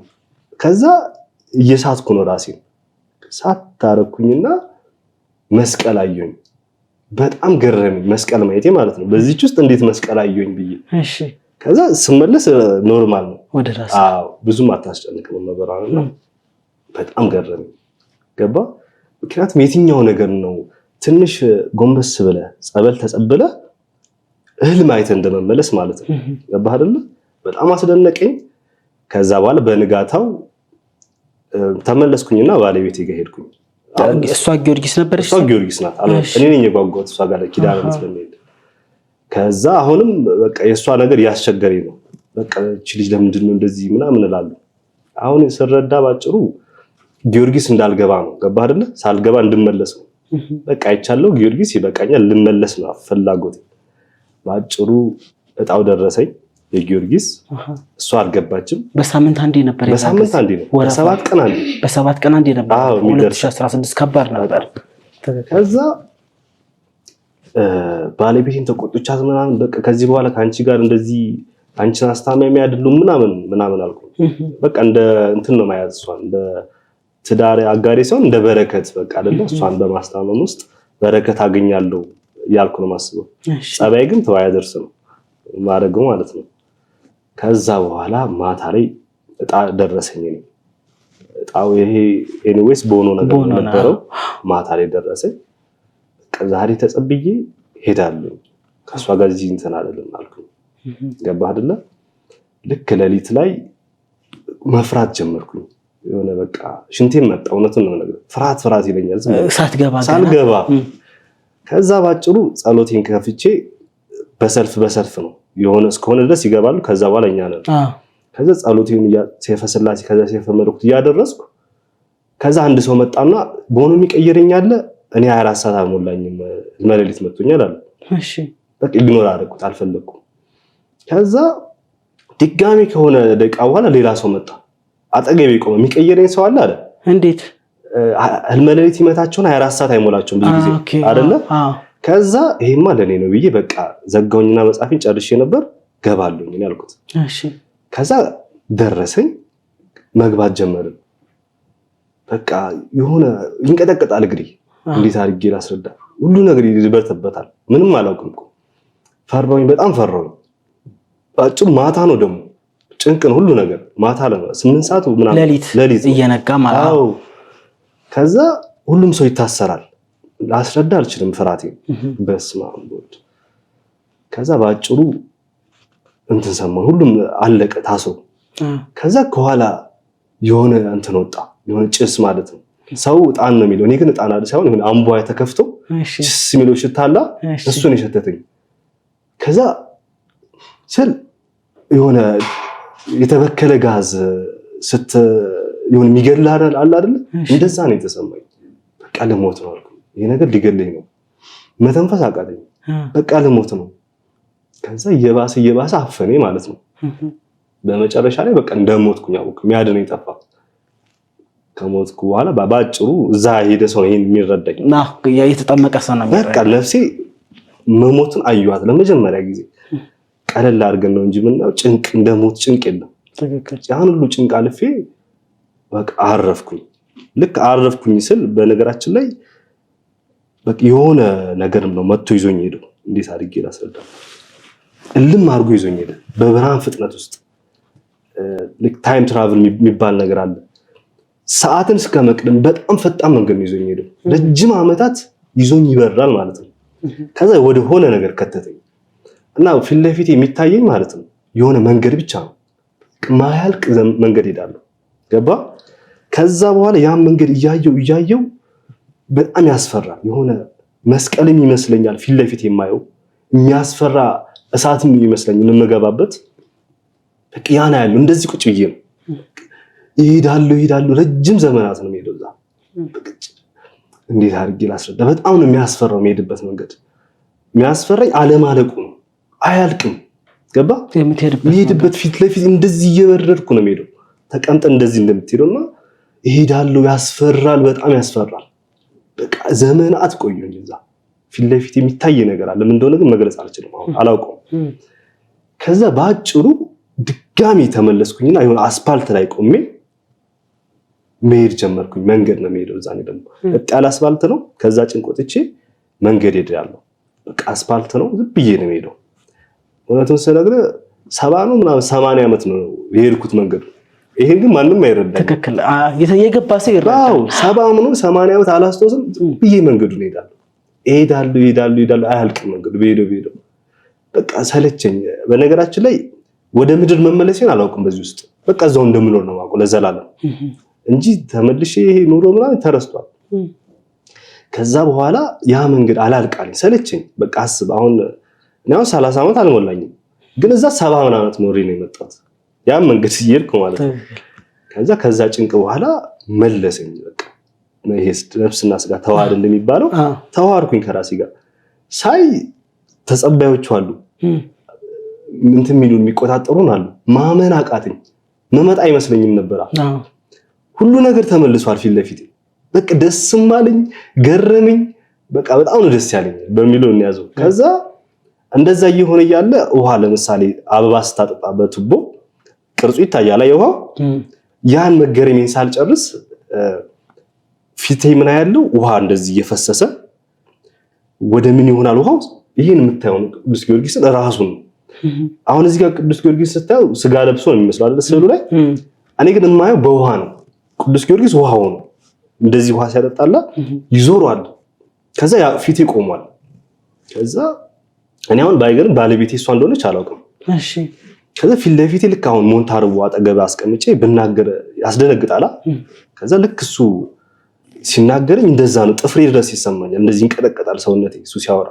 ከዛ እየሳትኩ ነው ራሴን ሳታረኩኝና መስቀል አየሁኝ። በጣም ገረመኝ መስቀል ማየቴ ማለት ነው። በዚህች ውስጥ እንዴት መስቀል አየሁኝ ብዬ እሺ ከዛ ስመለስ ኖርማል ነው ወደ ራስ ብዙም አታስጨንቅም መበራውና በጣም ገረመኝ። ገባ ምክንያቱም የትኛው ነገር ነው ትንሽ ጎንበስ ብለ ጸበል ተጸበለ እህል ማየት እንደመመለስ ማለት ነው። ገባ አይደል? በጣም አስደነቀኝ። ከዛ በኋላ በንጋታው ተመለስኩኝና ባለቤቴ ጋር ሄድኩኝ። እሷ ጊዮርጊስ ነበረች። እሷ ጊዮርጊስ ናት። እኔ ነኝ የጓጓሁት እሷ ጋር ኪዳነ ምሕረት ስለሚሄድ ከዛ አሁንም በቃ የሷ ነገር ያስቸገረኝ ነው። በቃ እቺ ልጅ ለምንድን ነው እንደዚህ ምናምን እላለሁ። አሁን ስረዳ ባጭሩ ጊዮርጊስ እንዳልገባ ነው። ገባ አይደለ? ሳልገባ እንድመለስ ነው። በቃ አይቻለሁ ጊዮርጊስ ይበቃኛል ልመለስ ነው ፍላጎቴ። ባጭሩ እጣው ደረሰኝ የጊዮርጊስ። እሷ አልገባችም። በሳምንት አንዴ ነበር በሳምንት አንዴ ነው። በሰባት ቀን አንዴ ነበር። 2016 ከባድ ነበር። ከዛ ባለቤቴን ተቆጥቻት ምናምን በቃ ከዚህ በኋላ ካንቺ ጋር እንደዚህ አንቺን አስታማሚ አይደሉም ምናምን አልኩ። በቃ እንደ እንትን ነው ማያዝ እሷን እንደ ትዳር አጋሪ ሳይሆን እንደ በረከት በቃ አይደለ እሷን በማስታመም ውስጥ በረከት አገኛለሁ ያልኩ ነው ማስበው። ጸባይ ግን ተዋያ ደርስ ነው ማረገው ማለት ነው። ከዛ በኋላ ማታ ላይ እጣ ደረሰኝ ነው። እጣው ይሄ ኤኒዌይስ ቦኖ ነገር ነበረው። ማታ ላይ ደረሰኝ። ዛሬ ተጸብዬ ሄዳለሁ ከሷ ጋር እዚህ እንትን አይደለም አልኩኝ። ገባህ አይደለ? ልክ ሌሊት ላይ መፍራት ጀመርኩኝ። የሆነ በቃ ሽንቴን መጣ። እውነቱን ነው ነገር ፍርሃት ይለኛል ሳልገባ። ከዛ ባጭሩ ጸሎቴን ከፍቼ በሰልፍ ነው የሆነ እስከሆነ ድረስ ይገባሉ። ከዛ በኋላ እኛ ነን። ከዛ ጸሎቴን ሰይፈ ሥላሴ ከዛ ሰይፈ መለኮት እያደረስኩ ከዛ አንድ ሰው መጣና በሆነ የሚቀየረኝ አለ። እኔ 24 ሰዓት አልሞላኝም መለሊት መጥቶኛል አለ። እሺ በቃ ኢግኖር አደረኩት አልፈለኩም። ከዛ ድጋሚ ከሆነ ደቂቃ በኋላ ሌላ ሰው መጣ። አጠገቤ ቆመ። የሚቀየረኝ ሰው አለ። እንዴት ህልመለሊት ይመታቸውን 24 ሰዓት አይሞላቸውም ብዙ ጊዜ አይደለ? ከዛ ይሄማ ለኔ ነው ብዬ በቃ ዘጋውኝና መጻፊን ጨርሼ ነበር ገባለሁኝ እኔ አልኩት። እሺ ከዛ ደረሰኝ መግባት ጀመርን። በቃ የሆነ ይንቀጠቀጣል እግሬ። እንዴት አድርጌ ላስረዳ? ሁሉ ነገር ይበርተበታል። ምንም አላውቅም እኮ ፈራሁኝ፣ በጣም ፈራሁኝ። ባጭሩ ማታ ነው ደግሞ ጭንቅ ነው ሁሉ ነገር ማታ ነው 8 ሰዓት ምናምን ሌሊት እየነጋ ማለት ነው። ከዛ ሁሉም ሰው ይታሰራል። ላስረዳ አልችልም ፍራቴ። በስመ አብ ወልድ። ከዛ ባጭሩ እንትን ሰማሁ። ሁሉም አለቀ ታስሮ። ከዛ ከኋላ የሆነ እንትን ወጣ፣ የሆነ ጭስ ማለት ነው። ሰው ዕጣን ነው የሚለው፣ እኔ ግን ዕጣን አይደል ሳይሆን የሆነ አምቧ ተከፍቶ ጭስ የሚለው ሽታላ እሱን የሸተተኝ። ከዛ ስል የሆነ የተበከለ ጋዝ የሆነ የሚገድልህ አለ አይደል? እንደዛ ነው የተሰማኝ። በቃ ልሞት ነው አልኩ። ይሄ ነገር ሊገድለኝ ነው። መተንፈስ አቃተኝ። በቃ ልሞት ነው። ከዛ እየባሰ አፈኔ ማለት ነው። በመጨረሻ ላይ በቃ እንደሞትኩኝ አውቅ የሚያድነኝ ጠፋ። ከሞትኩ በኋላ ባጭሩ እዛ ሄደ ሰው ይሄን የሚረዳኝ እና የተጠመቀ ሰው ነው። በቃ ነፍሴ መሞትን አዩዋት ለመጀመሪያ ጊዜ። ቀለል አድርገን ነው እንጂ ምንድነው ጭንቅ እንደሞት ጭንቅ የለም። ያን ሁሉ ጭንቅ አልፌ በቃ አረፍኩኝ። ልክ አረፍኩኝ ስል በነገራችን ላይ በቃ የሆነ ነገርም ነው መጥቶ ይዞኝ ሄዶ እንዴት አድርጌ ላስረዳ? እልም አድርጎ ይዞኝ ሄደ በብርሃን ፍጥነት ውስጥ። ልክ ታይም ትራቭል የሚባል ነገር አለ። ሰዓትን እስከ መቅደም በጣም ፈጣን መንገድ ነው ይዞኝ ሄዶ ረጅም ዓመታት ይዞኝ ይበራል ማለት ነው። ከዛ ወደ ሆነ ነገር ከተተኝ እና ፊት ለፊት የሚታየኝ ማለት ነው የሆነ መንገድ ብቻ ነው። ማያልቅ መንገድ ሄዳለሁ። ገባ? ከዛ በኋላ ያን መንገድ እያየው በጣም ያስፈራል። የሆነ መስቀልም ይመስለኛል ፊት ለፊት የማየው የሚያስፈራ እሳትም ይመስለኛል የምገባበት። በቃ ያና ያለው እንደዚህ ቁጭ ብዬ ነው ይሄዳለሁ። ረጅም ዘመናት ነው የሚሄደው እዛ። እንዴት አድርጌ ላስረዳ? በጣም ነው የሚያስፈራው የሚሄድበት መንገድ። የሚያስፈራኝ አለማለቁ ነው። አያልቅም። ገባ? የሚሄድበት ፊት ለፊት እንደዚህ እየበረድኩ ነው የሚሄደው። ተቀምጠን እንደዚህ እንደምትሄደውና ይሄዳለሁ። ያስፈራል፣ በጣም ያስፈራል። በቃ ዘመናት ቆየሁኝ እዛ። ፊት ለፊት የሚታይ ነገር አለ። ምን እንደሆነ ግን መግለጽ አልችልም፣ አሁን አላውቀውም። ከዛ ባጭሩ ድጋሚ ተመለስኩኝና የሆነ አስፓልት ላይ ቆሜ መሄድ ጀመርኩኝ። መንገድ ነው የምሄደው። እዛ ደግሞ ያለ አስፋልት ነው። ከዛ ጭንቅ ወጥቼ መንገድ ሄዳለሁ። በቃ አስፋልት ነው። ዝም ብዬ ነው የምሄደው። እውነቱን ስነግርህ 70 ነው ምናምን 80 ዓመት ነው የሄድኩት መንገዱ። ይሄን ግን ማንም አይረዳም። ትክክል የገባ ሰው ይረዳል። አዎ 70 ነው 80 ዓመት አላስተውስም። ዝም ብዬ መንገዱን እሄዳለሁ። አያልቅም መንገዱ። በሄደው በቃ ሰለቸኝ። በነገራችን ላይ ወደ ምድር መመለሴን አላውቅም። በዚህ ውስጥ በቃ እዛው እንደምኖር ነው የማውቀው ለዘላለም እንጂ ተመልሼ ይሄ ኑሮ ምናምን ተረስቷል። ከዛ በኋላ ያ መንገድ አላልቃለኝ፣ ሰለቸኝ። በቃ አስብ አሁን ነው 30 ዓመት አልሞላኝም፣ ግን እዛ 70 ምናምን ዓመት ኖሬ ነው የመጣሁት። ያ መንገድ ሲሄድኩ ማለት ነው። ከዛ ጭንቅ በኋላ መለሰኝ። በቃ ይሄስ ነፍስና ስጋ ተዋህደ እንደሚባለው ተዋህድኩኝ ከራሴ ጋር። ሳይ ተጸባዮች አሉ፣ እንትን የሚሉን የሚቆጣጠሩን አሉ። ማመን አቃተኝ። መመጣ አይመስለኝም ነበር። ሁሉ ነገር ተመልሷል ፊት ለፊት። በቃ ደስም አለኝ፣ ገረመኝ። በቃ በጣም ነው ደስ ያለኝ በሚለው እንያዘው። ከዛ እንደዛ እየሆነ እያለ ውሃ ለምሳሌ አበባ ስታጠጣ በቱቦ ቅርጹ ይታያል የውሃው። ያን መገረሜን ሳልጨርስ ፊቴ ምን ያለው ውሃ እንደዚህ እየፈሰሰ ወደ ምን ይሆናል ውሃው? ይሄን የምታየው ቅዱስ ጊዮርጊስን ራሱን ነው። አሁን እዚህ ጋር ቅዱስ ጊዮርጊስ ስታየው ስጋ ለብሶ ነው የሚመስለው አይደል ስዕሉ ላይ። እኔ ግን የማየው በውሃ ነው። ቅዱስ ጊዮርጊስ ውሃው ነው። እንደዚህ ውሃ ሲያጠጣላ ይዞራል። ከዛ ያ ፊቴ ቆሟል። ከዛ እኔ አሁን ባይገርም ባለቤቴ እሷ እንደሆነች አላውቅም። እሺ ከዛ ፊት ለፊቴ ልክ አሁን ሞንታርቦ አጠገብ አስቀምጬ ብናገር ያስደነግጣላ። ከዛ ልክ እሱ ሲናገረኝ እንደዛ ነው። ጥፍሬ ድረስ ይሰማኛል። እንደዚህ እንቀጠቀጣል ሰውነቴ እሱ ሲያወራ።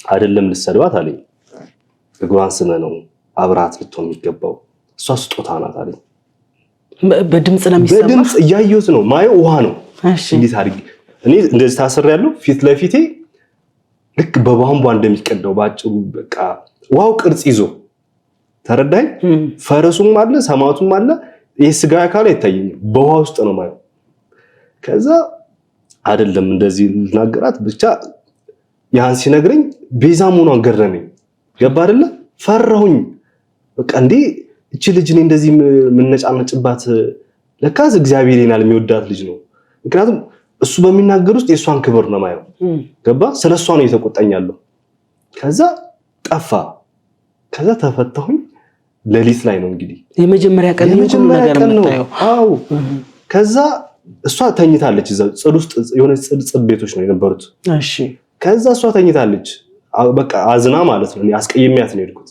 አይደለም ልሰድባት አለኝ። እግሯን ስመ ነው አብራት ልትሆን የሚገባው እሷ ስጦታ ናት አለኝ። በድምጽ ነው የሚሰማ። በድምጽ እያየሁት ነው ማየው ውሃ ነው። እሺ እንዴት አድርጌ እኔ እንደዚህ ታስሬያለሁ። ፊት ለፊቴ ልክ በቧንቧ እንደሚቀዳው ባጭሩ በቃ ዋው ቅርጽ ይዞ ተረዳኝ። ፈረሱም አለ ሰማቱም አለ። የስጋ አካል አይታየኝም። በውሃ ውስጥ ነው ማየው። ከዛ አይደለም እንደዚህ ልናገራት ብቻ ያን ሲነግረኝ ቤዛ መሆኗን ገረመኝ። ገባ አይደለ? ፈራሁኝ። በቃ እንዴ እቺ ልጅ እኔ እንደዚህ ምንነጫነጭባት ለካዝ እግዚአብሔር ይናል የሚወዳት ልጅ ነው። ምክንያቱም እሱ በሚናገር ውስጥ የሷን ክብር ነው ማየው። ገባ? ስለሷ ነው የተቆጣኛለሁ። ከዛ ጠፋ። ከዛ ተፈታሁኝ። ሌሊት ላይ ነው እንግዲህ የመጀመሪያ ቀን ነው። አዎ ከዛ እሷ ተኝታለች። እዛ ጽድ ውስጥ የሆነ ጽድ ቤቶች ነው የነበሩት። እሺ ከዛ እሷ ተኝታለች። በቃ አዝና ማለት ነው። እኔ አስቀየሚያት ነው የሄድኩት።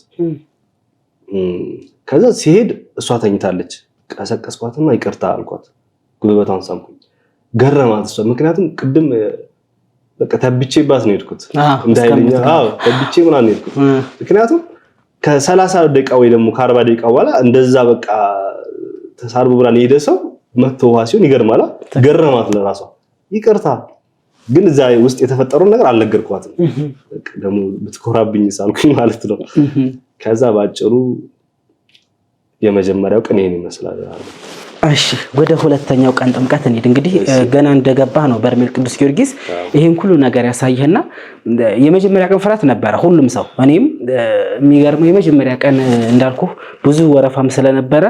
ከዛ ሲሄድ እሷ ተኝታለች። ቀሰቀስኳትና ይቅርታ አልኳት። ጉልበቷን ሳምኩኝ። ገረማት እሷ። ምክንያቱም ቅድም በቃ ተብቼባት ነው የሄድኩት። እንዳይለኛ ተብቼ ምናምን ነው የሄድኩት። ምክንያቱም ከ30 ደቂቃ ወይ ደግሞ ከ40 ደቂቃ በኋላ እንደዛ በቃ ተሳርቦ ብራን ሄደ ሰው መጥቶ ውሃ ሲሆን ይገርማል። ገረማት ለራሷ። ይቅርታ ግን እዛ ውስጥ የተፈጠረው ነገር አልነገርኳትም። በቃ ደግሞ ብትኮራብኝ ሳልኩኝ ማለት ነው። ከዛ ባጭሩ የመጀመሪያው ቀን ይሄን ይመስላል። እሺ ወደ ሁለተኛው ቀን ጥምቀት እንሂድ። እንግዲህ ገና እንደገባ ነው በርሜል ቅዱስ ጊዮርጊስ ይሄን ሁሉ ነገር ያሳየህና የመጀመሪያ ቀን ፍርሃት ነበረ ሁሉም ሰው። እኔም የሚገርመው የመጀመሪያ ቀን እንዳልኩ ብዙ ወረፋም ስለነበረ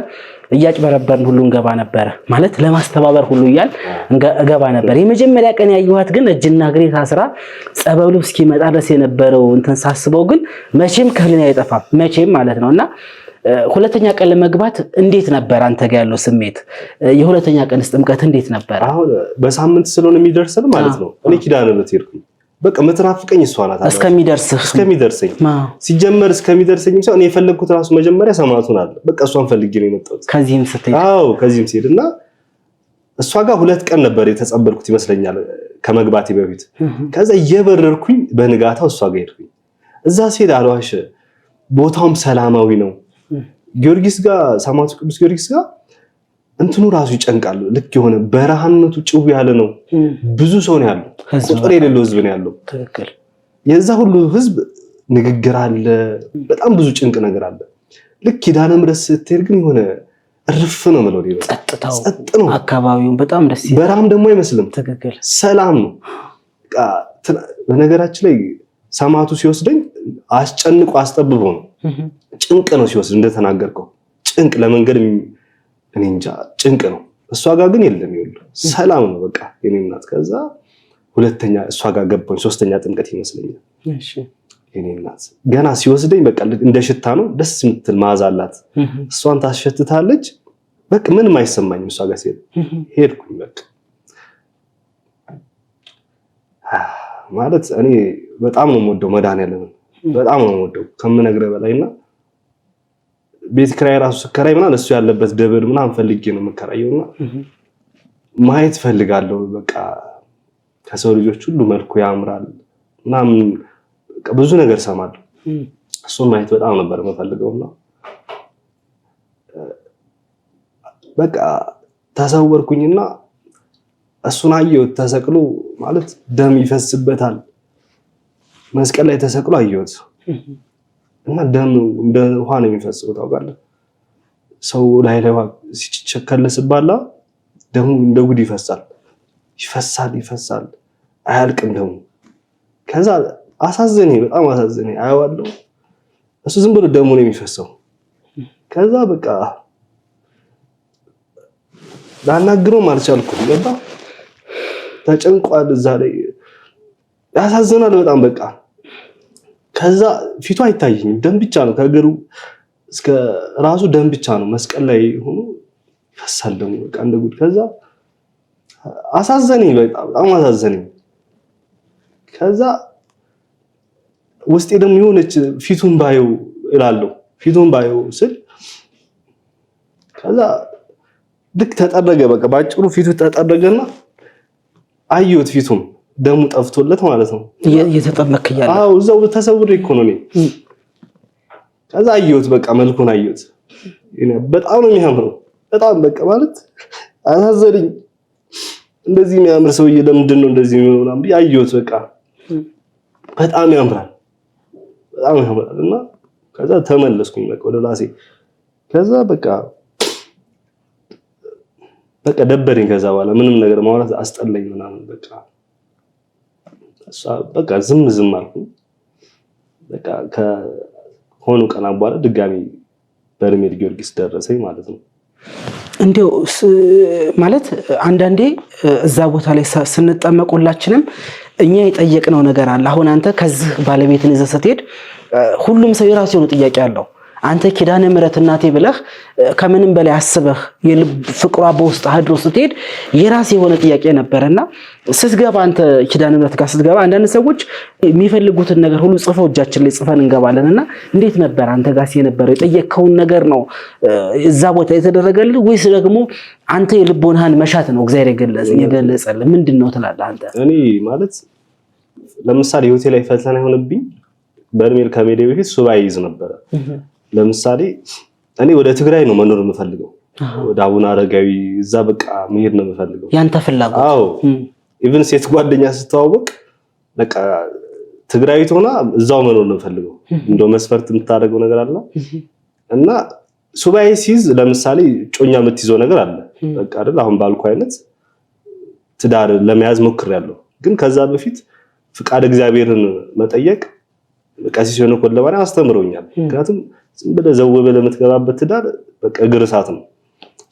እያጭበረበርን ሁሉ እንገባ ነበረ ማለት ለማስተባበር ሁሉ እያል እንገባ ነበር። የመጀመሪያ ቀን ያየኋት ግን እጅና እግሬ ታስራ ጸበሉ እስኪመጣ ድረስ የነበረው እንትን ሳስበው ግን መቼም ከህሊና አይጠፋም መቼም ማለት ነውና ሁለተኛ ቀን ለመግባት እንዴት ነበር አንተ ጋር ያለው ስሜት? የሁለተኛ ቀን ጥምቀት እንዴት ነበር? አሁን በሳምንት ስለሆነ የሚደርሰን ማለት ነው። እኔ ኪዳነ ምሕረት ሄድኩኝ። በቃ ምትራፍቀኝ እሷ ናት እስከሚደርሰኝ ሲጀመር እስከሚደርሰኝ ሰው እኔ የፈለግኩት ራሱ መጀመሪያ ሰማዕቱን አለ በቃ እሷን ፈልጌ ነው የመጣሁት። ከዚህም ስትሄድ ከዚህም ሲሄድና እሷ ጋር 2 ቀን ነበር የተጸበልኩት ይመስለኛል ከመግባቴ በፊት። ከዛ እየበረርኩኝ በንጋታው እሷ ጋር ሄድኩኝ። እዛ ሲሄድ አልዋሽ ቦታውም ሰላማዊ ነው። ጊዮርጊስ ጋር ሰማዕቱ ቅዱስ ጊዮርጊስ ጋር እንትኑ ራሱ ይጨንቃል። ልክ የሆነ በረሃነቱ ጭው ያለ ነው። ብዙ ሰው ነው ያለው። ቁጥር የሌለው ህዝብ ነው ያለው። ትክክል። የዛ ሁሉ ህዝብ ንግግር አለ። በጣም ብዙ ጭንቅ ነገር አለ። ልክ ኪዳነ ምሕረት ስትሄድ ግን የሆነ እርፍ ነው ማለት ነው። ጸጥታው ጸጥ ነው። አካባቢውን በጣም ደስ ይላል። በረሃም ደግሞ አይመስልም። ትክክል። ሰላም ነው። በነገራችን ላይ ሰማዕቱ ሲወስደኝ አስጨንቆ አስጠብቦ ነው። ጭንቅ ነው ሲወስድ እንደተናገርከው ጭንቅ ለመንገድ እኔ እንጃ ጭንቅ ነው። እሷ ጋር ግን የለም ይሉ ሰላም ነው በቃ የኔ እናት። ከዛ ሁለተኛ እሷ ጋር ገባኝ፣ ሶስተኛ ጥምቀት ይመስለኛል። እሺ የኔ እናት ገና ሲወስደኝ በቃ እንደ ሽታ ነው፣ ደስ የምትል መዓዛ አላት። እሷን ታሸትታለች፣ በቃ ምንም አይሰማኝም። እሷ ጋር ሲሄድ ሄድኩኝ በቃ ማለት እኔ በጣም ነው የምወደው መድኃኒዓለምን በጣም ነው የምወደው ከምነግርህ በላይና ቤት ኪራይ ራሱ ስከራይ ምናምን እሱ ያለበት ደብር ምናምን ፈልጌ ነው የምከራየውና ማየት ፈልጋለሁ። በቃ ከሰው ልጆች ሁሉ መልኩ ያምራል ምናምን ብዙ ነገር ሰማለሁ። እሱን ማየት በጣም ነበር የምፈልገውና በቃ ተሰወርኩኝና እሱን አየሁት ተሰቅሎ ማለት ደም ይፈስበታል። መስቀል ላይ ተሰቅሎ አየሁት እና ደም እንደ ውሃ ነው የሚፈሰው ታውቃለህ። ሰው ላይ ሲቸከለስባላ ደሙ እንደ ጉድ ይፈሳል ይፈሳል አያልቅም ደሙ። ከዛ አሳዘነኝ፣ በጣም አሳዘነኝ። አየዋለሁ እሱ ዝም ብሎ ደሙ ነው የሚፈሰው። ከዛ በቃ ላናግረውም አልቻልኩም። ገባ ተጨንቋል እዛ ላይ ያሳዝናል በጣም በቃ። ከዛ ፊቱ አይታየኝም፣ ደም ብቻ ነው ከእግሩ እስከ ራሱ ደም ብቻ ነው። መስቀል ላይ ሆኖ ይፈሳል ደሙ በቃ እንደ ጉድ። ከዛ አሳዘነኝ በጣም አሳዘነኝ። ከዛ ውስጤ ደግሞ የሆነች ፊቱን ባየው እላለሁ፣ ፊቱን ባየው ስል ከዛ ልክ ተጠረገ በቃ ባጭሩ ፊቱ ተጠረገና አየሁት ፊቱም ደሙ ጠፍቶለት ማለት ነው። እየተጠመክ ያለ አዎ እዛው ተሰውሮ ኢኮኖሚ ከዛ አየሁት በቃ መልኩን አየሁት። በጣም ነው የሚያምረው በጣም በቃ ማለት አሳዘነኝ። እንደዚህ የሚያምር ሰውዬ ለምንድን ነው እንደዚህ የሚሆነው? ምናምን አየሁት በቃ በጣም ያምራል እና ከዛ ተመለስኩኝ በቃ ወደ ራሴ። ከዛ በቃ ደበረኝ። ከዛ በኋላ ምንም ነገር ማውራት አስጠላኝ ምናምን በቃ ዝም አልኩ። በቃ ከሆኑ ቀና በኋላ ድጋሚ በርሜል ጊዮርጊስ ደረሰኝ ማለት ነው። እንዴው ማለት አንዳንዴ እዛ ቦታ ላይ ስንጠመቁላችንም እኛ የጠየቅነው ነገር አለ። አሁን አንተ ከዚህ ባለቤትን ይዘህ ስትሄድ ሁሉም ሰው የራሱ የሆነ ጥያቄ አለው። አንተ ኪዳነ ምሕረት እናቴ ብለህ ከምንም በላይ አስበህ የልብ ፍቅሯ በውስጥ አድሮ ስትሄድ የራስ የሆነ ጥያቄ ነበርና ስትገባ አንተ ኪዳነ ምሕረት ጋር ስትገባ አንዳንድ ሰዎች የሚፈልጉትን ነገር ሁሉ ጽፈው እጃችን ላይ ጽፈን እንገባለንና እንዴት ነበር አንተ ጋር የነበረው? የጠየቅከውን ነገር ነው እዛ ቦታ የተደረገልህ ወይስ ደግሞ አንተ የልቦናህን መሻት ነው እግዚአብሔር የገለጸልህ? ምንድነው ትላለህ አንተ? እኔ ማለት ለምሳሌ ሆቴል ላይ ፈተና ይሆንብኝ በርሜል ከሜዳ በፊት ሱባኤ ይዝ ነበር። ለምሳሌ እኔ ወደ ትግራይ ነው መኖር የምፈልገው፣ ወደ አቡነ አረጋዊ እዛ በቃ መሄድ ነው የምፈልገው። ያንተ ፍላጎት? አዎ ኢቭን ሴት ጓደኛ ስትተዋወቅ በቃ ትግራይት ሆና እዛው መኖር ነው የምፈልገው። እንደው መስፈርት የምታደርገው ነገር አለ እና ሱባኤ ሲይዝ ለምሳሌ ጮኛ የምትይዘው ነገር አለ በቃ አይደል? አሁን ባልኩ አይነት ትዳር ለመያዝ ሞክሬያለሁ። ግን ከዛ በፊት ፍቃድ እግዚአብሔርን መጠየቅ ቀሲስ ሆኖ ኮለባና አስተምሮኛል። ምክንያቱም ዝም ብለህ ዘው ብለህ የምትገባበት ትዳር በቃ እግር እሳት ነው።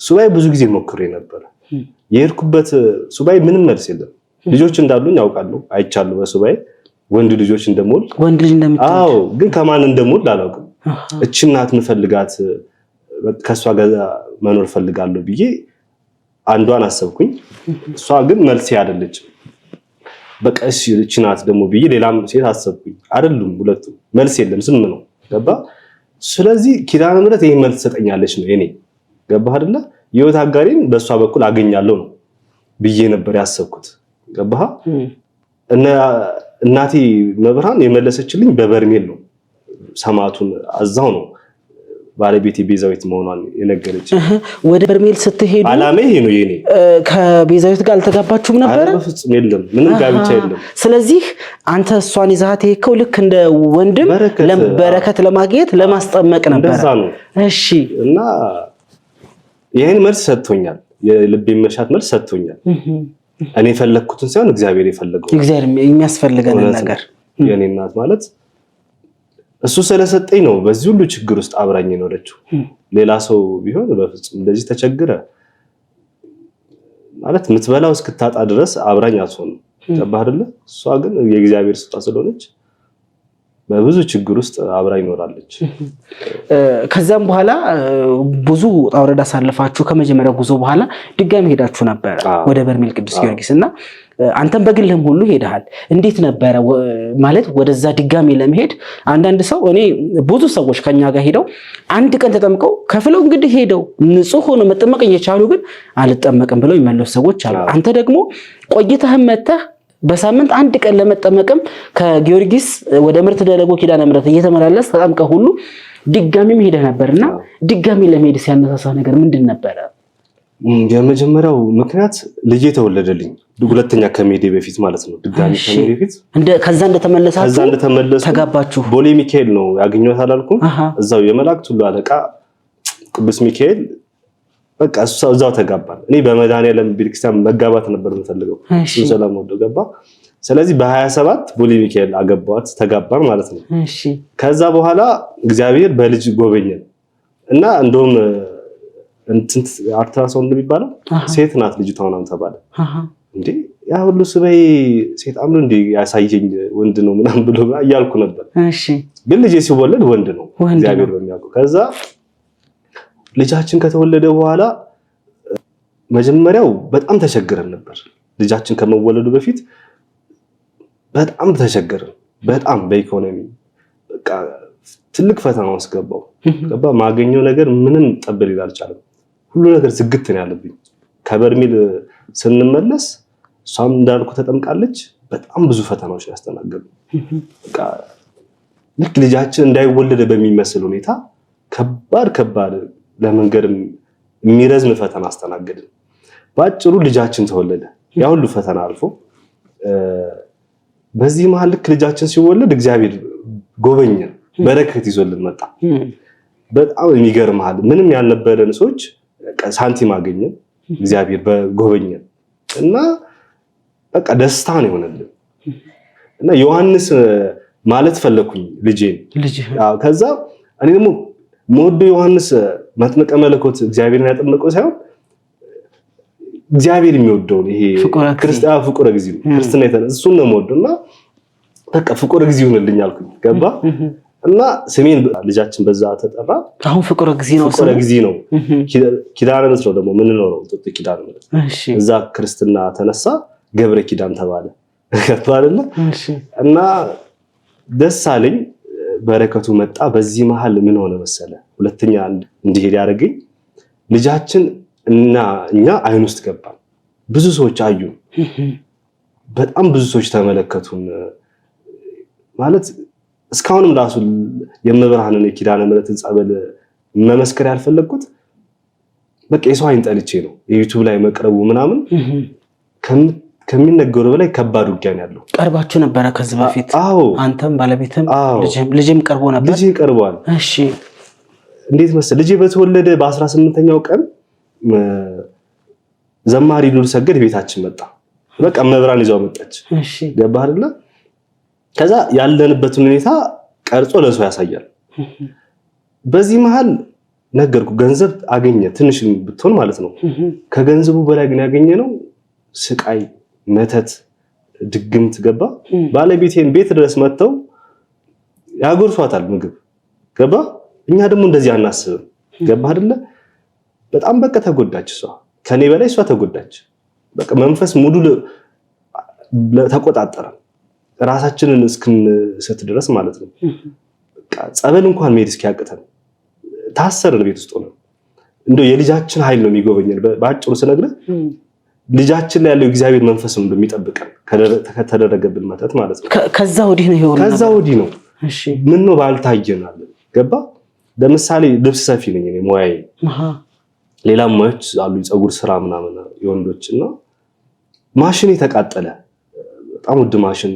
ሱባኤ ብዙ ጊዜ ሞክሬ ነበር። የሄድኩበት ሱባኤ ምንም መልስ የለም። ልጆች እንዳሉኝ ያውቃለሁ፣ አይቻለሁ። በሱባኤ ወንድ ልጆች እንደሞል ወንድ ልጅ እንደምትወልድ አዎ፣ ግን ከማን እንደሞል አላውቅም። እቺ እናት ምፈልጋት ከሷ ጋር መኖር ፈልጋለሁ ብዬ አንዷን አሰብኩኝ። እሷ ግን መልስ ያደለች በቃ እሺ እቺ ናት ደግሞ ብዬ ሌላም ሴት አሰብኩኝ። አይደሉም ሁለቱም መልስ የለም፣ ዝም ነው። ገባ? ስለዚህ ኪዳነ ምሕረት ይሄን መልስ ትሰጠኛለች ነው የኔ። ገባህ አይደለ? የህይወት አጋሪን በሷ በኩል አገኛለሁ ነው ብዬ ነበር ያሰብኩት። ገባህ? እናቴ መብርሃን የመለሰችልኝ በበርሜል ነው። ሰማቱን አዛው ነው ባለቤቴ ቤዛዊት መሆኗን የነገረች። ወደ በርሜል ስትሄዱ አላማ ይሄ ነው የኔ። ከቤዛዊት ጋር አልተጋባችሁም ነበር? በፍጹም የለም፣ ምንም ጋብቻ የለም። ስለዚህ አንተ እሷን ይዛት የሄድከው ልክ እንደ ወንድም በረከት ለማግኘት ለማስጠመቅ ነበር። እንደዛ ነው። እሺ። እና ይሄን መልስ ሰጥቶኛል፣ የልቤ መሻት መልስ ሰጥቶኛል። እኔ የፈለኩትን ሳይሆን እግዚአብሔር የፈለገው እግዚአብሔር የሚያስፈልገን ነገር የኔ እናት ማለት እሱ ስለሰጠኝ ነው በዚህ ሁሉ ችግር ውስጥ አብራኝ የኖረችው። ሌላ ሰው ቢሆን በፍጹም እንደዚህ ተቸግረ ማለት ምትበላው እስክታጣ ድረስ አብራኝ አትሆንም ገባህ አይደለ እሷ ግን የእግዚአብሔር ስጦታ ስለሆነች በብዙ ችግር ውስጥ አብራ ይኖራለች ከዛም በኋላ ብዙ ጣውረዳ ሳለፋችሁ ከመጀመሪያው ጉዞ በኋላ ድጋሚ ሄዳችሁ ነበር ወደ በርሜል ቅዱስ ጊዮርጊስና አንተም በግልህም ሁሉ ሄደሃል እንዴት ነበር ማለት ወደዛ ድጋሚ ለመሄድ አንዳንድ ሰው እኔ ብዙ ሰዎች ከኛ ጋር ሄደው አንድ ቀን ተጠምቀው ከፍለው እንግዲህ ሄደው ንጹህ ሆኖ መጠመቅ እየቻሉ ግን አልጠመቅም ብለው ይመለሱ ሰዎች አሉ አንተ ደግሞ ቆይተህም መተህ በሳምንት አንድ ቀን ለመጠመቅም ከጊዮርጊስ ወደ ምርት ደለጎ ኪዳነ ምሕረት እየተመላለስ ተጠምቀህ ሁሉ ድጋሚም ሄደህ ነበርና ድጋሚ ለመሄድ ሲያነሳሳ ነገር ምንድን ነበር የመጀመሪያው ምክንያት ልጄ ተወለደልኝ ሁለተኛ ከመሄዴ በፊት ማለት ነው ድጋሚ ከመሄዴ በፊት ከዛ እንደተመለሳችሁ ተጋባችሁ ቦሌ ሚካኤል ነው ያገኘሁት አላልኩም እዛው የመላእክት ሁሉ አለቃ ቅዱስ ሚካኤል በቃ እዛው ተጋባን እኔ በመድኃኒዓለም ቤተክርስቲያን መጋባት ነበር የምፈልገው እሱ ሰላም ወዶ ገባ ስለዚህ በ27 ቦሌ ሚካኤል አገባዋት ተጋባን ማለት ነው እሺ ከዛ በኋላ እግዚአብሔር በልጅ ጎበኘን እና እንደውም እንትን አልትራሳውንድ እንደሚባለው ሴት ናት ልጅቷ ነው ተባለ እንዴ ያ ሁሉ ስበይ ሴጣን ነው እንዴ ያሳየኝ ወንድ ነው ምናምን ብሎ ያልኩ ነበር እሺ ግን ልጄ ሲወለድ ወንድ ነው እግዚአብሔር በሚያውቀው ከዛ ልጃችን ከተወለደ በኋላ መጀመሪያው በጣም ተቸግረን ነበር ልጃችን ከመወለዱ በፊት በጣም ተቸግረን በጣም በኢኮኖሚ በቃ ትልቅ ፈተና ውስጥ ገባ ማገኘው ነገር ምንም ጠብር ይላልቻለም ሁሉ ነገር ዝግት ነው ያለብኝ ከበርሜል ስንመለስ እሷም እንዳልኩ ተጠምቃለች በጣም ብዙ ፈተናዎች ያስተናገዱ በቃ ልክ ልጃችን እንዳይወለድ በሚመስል ሁኔታ ከባድ ለመንገር የሚረዝም ፈተና አስተናገድን ባጭሩ ልጃችን ተወለደ ያ ሁሉ ፈተና አልፎ በዚህ መሃል ልክ ልጃችን ሲወለድ እግዚአብሔር ጎበኘን በረከት ይዞልን መጣ በጣም የሚገርምሃል ምንም ያልነበረን ሰዎች ሳንቲም አገኘን እግዚአብሔር በጎበኘን እና በቃ ደስታ ነው የሆነልን እና ዮሐንስ ማለት ፈለኩኝ ልጄን ከዛ እኔ ደግሞ ሞዶ ዮሐንስ መጥምቀ መለኮት እግዚአብሔርን ያጠመቀው ሳይሆን እግዚአብሔር የሚወደው ይሄ ክርስቲያ ፍቁረ እግዚእ ክርስትና እሱን ነው ሞዶና በቃ ፍቁረ እግዚእ ይሆንልኝ አልኩኝ ገባ እና ስሜን ልጃችን በዛ ተጠራ አሁን ፍቁረ እግዚእ ነው ኪዳነ ምሕረት ነው ደግሞ ምን ነው ጥጥ ኪዳነ ምሕረት እሺ እዛ ክርስትና ተነሳ ገብረ ኪዳን ተባለ ከተባለና እና ደስ አለኝ በረከቱ መጣ በዚህ መሃል ምን ሆነ መሰለ ሁለተኛ እንዲሄድ ያደረገኝ ልጃችን እና እኛ አይን ውስጥ ገባን ብዙ ሰዎች አዩ በጣም ብዙ ሰዎች ተመለከቱን ማለት እስካሁንም ራሱ የመብርሃንን ኪዳነ ምሕረትን ጸበል መመስከር ያልፈለኩት በቃ የሰው አይን ጠልቼ ነው የዩቲዩብ ላይ መቅረቡ ምናምን ከሚነገሩ በላይ ከባድ ውጊያ ነው ያለው ቀርባችሁ ነበር ከዚህ በፊት አንተም ባለቤትም ልጅም ቀርቦ ነበር ልጅ ቀርቧል እሺ እንዴት መሰለ ልጅ በተወለደ በ18ኛው ቀን ዘማሪ ሉል ሰገድ ቤታችን መጣ በቃ መብራን ይዛው መጣች እሺ ገባህ አይደል ከዛ ያለንበትን ሁኔታ ቀርጾ ለሰው ያሳያል በዚህ መሃል ነገርኩ ገንዘብ አገኘ ትንሽም ብትሆን ማለት ነው ከገንዘቡ በላይ ግን ያገኘነው ስቃይ መተት ድግምት ገባ ባለቤቴን ቤት ድረስ መተው ያጎርሷታል ምግብ ገባ እኛ ደግሞ እንደዚህ አናስብም ገባ አይደለ በጣም በቃ ተጎዳች እሷ ከኔ በላይ እሷ ተጎዳች በቃ መንፈስ ሙሉ ተቆጣጣረ ራሳችንን እስክንሰት ድረስ ማለት ነው በቃ ጸበል እንኳን መሄድ እስኪያቅተን ታሰርን ቤት ውስጥ ነው እንደው የልጃችን ኃይል ነው የሚጎበኘን ባጭሩ ስለነግርህ ልጃችን ላይ ያለው እግዚአብሔር መንፈስ ነው እንደሚጠብቀን ከተደረገብን መተት ማለት ነው ከዛ ወዲህ ነው ይሆናል ከዛ ወዲህ ነው እሺ ምን ነው ባልታየናል ገባ ለምሳሌ ልብስ ሰፊ ነኝ እኔ ሞያዬ ሌላም ሞያዎች አሉ የፀጉር ስራ ምናምን የወንዶችና ማሽን የተቃጠለ በጣም ውድ ማሽን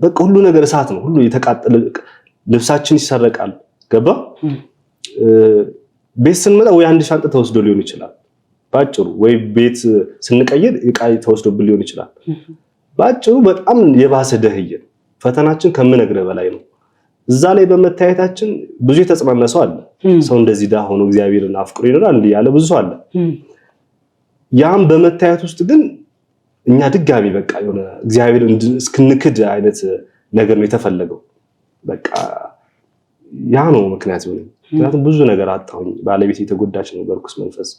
በቃ ሁሉ ነገር እሳት ነው ሁሉ የተቃጠለ ልብሳችን ይሰረቃል ገባ ቤት ስንመጣ ወይ አንድ ሻንጣ ተወስዶ ሊሆን ይችላል ባጭሩ ወይ ቤት ስንቀየር እቃይ ተወስዶብን ሊሆን ይችላል ባጭሩ በጣም የባሰ ደህየ ፈተናችን ከምነግርህ በላይ ነው እዛ ላይ በመታየታችን ብዙ የተጽናነሰው አለ ሰው እንደዚህ ዳ ሆኖ እግዚአብሔርን አፍቅሮ ይኖራል እንዴ ያለ ብዙ አለ ያም በመታየት ውስጥ ግን እኛ ድጋሚ በቃ የሆነ እግዚአብሔር እስክንክድ አይነት ነገር ነው የተፈለገው። በቃ ያ ነው ምክንያቱ። ምክንያቱም ብዙ ነገር አጣሁኝ። ባለቤት የተጎዳች ነው በርኩስ መንፈስ።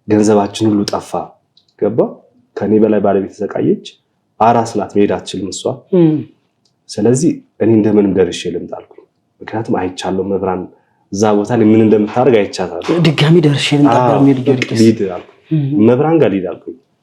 ገንዘባችን ሁሉ ጠፋ። ገባ ከኔ በላይ ባለቤት ተሰቃየች። አራስ ናት፣ መሄድ አትችልም እሷ። ስለዚህ እኔ እንደምንም ደርሼ ልምጣ አልኩኝ። ምክንያቱም አይቻለሁ መብራን እዛ ቦታ ላይ ምን እንደምታደርግ አይቻታለሁ። ድጋሚ ደርሼ ልምጣ በሚል ጊዜ መብራን ጋር ሊድ አልኩኝ።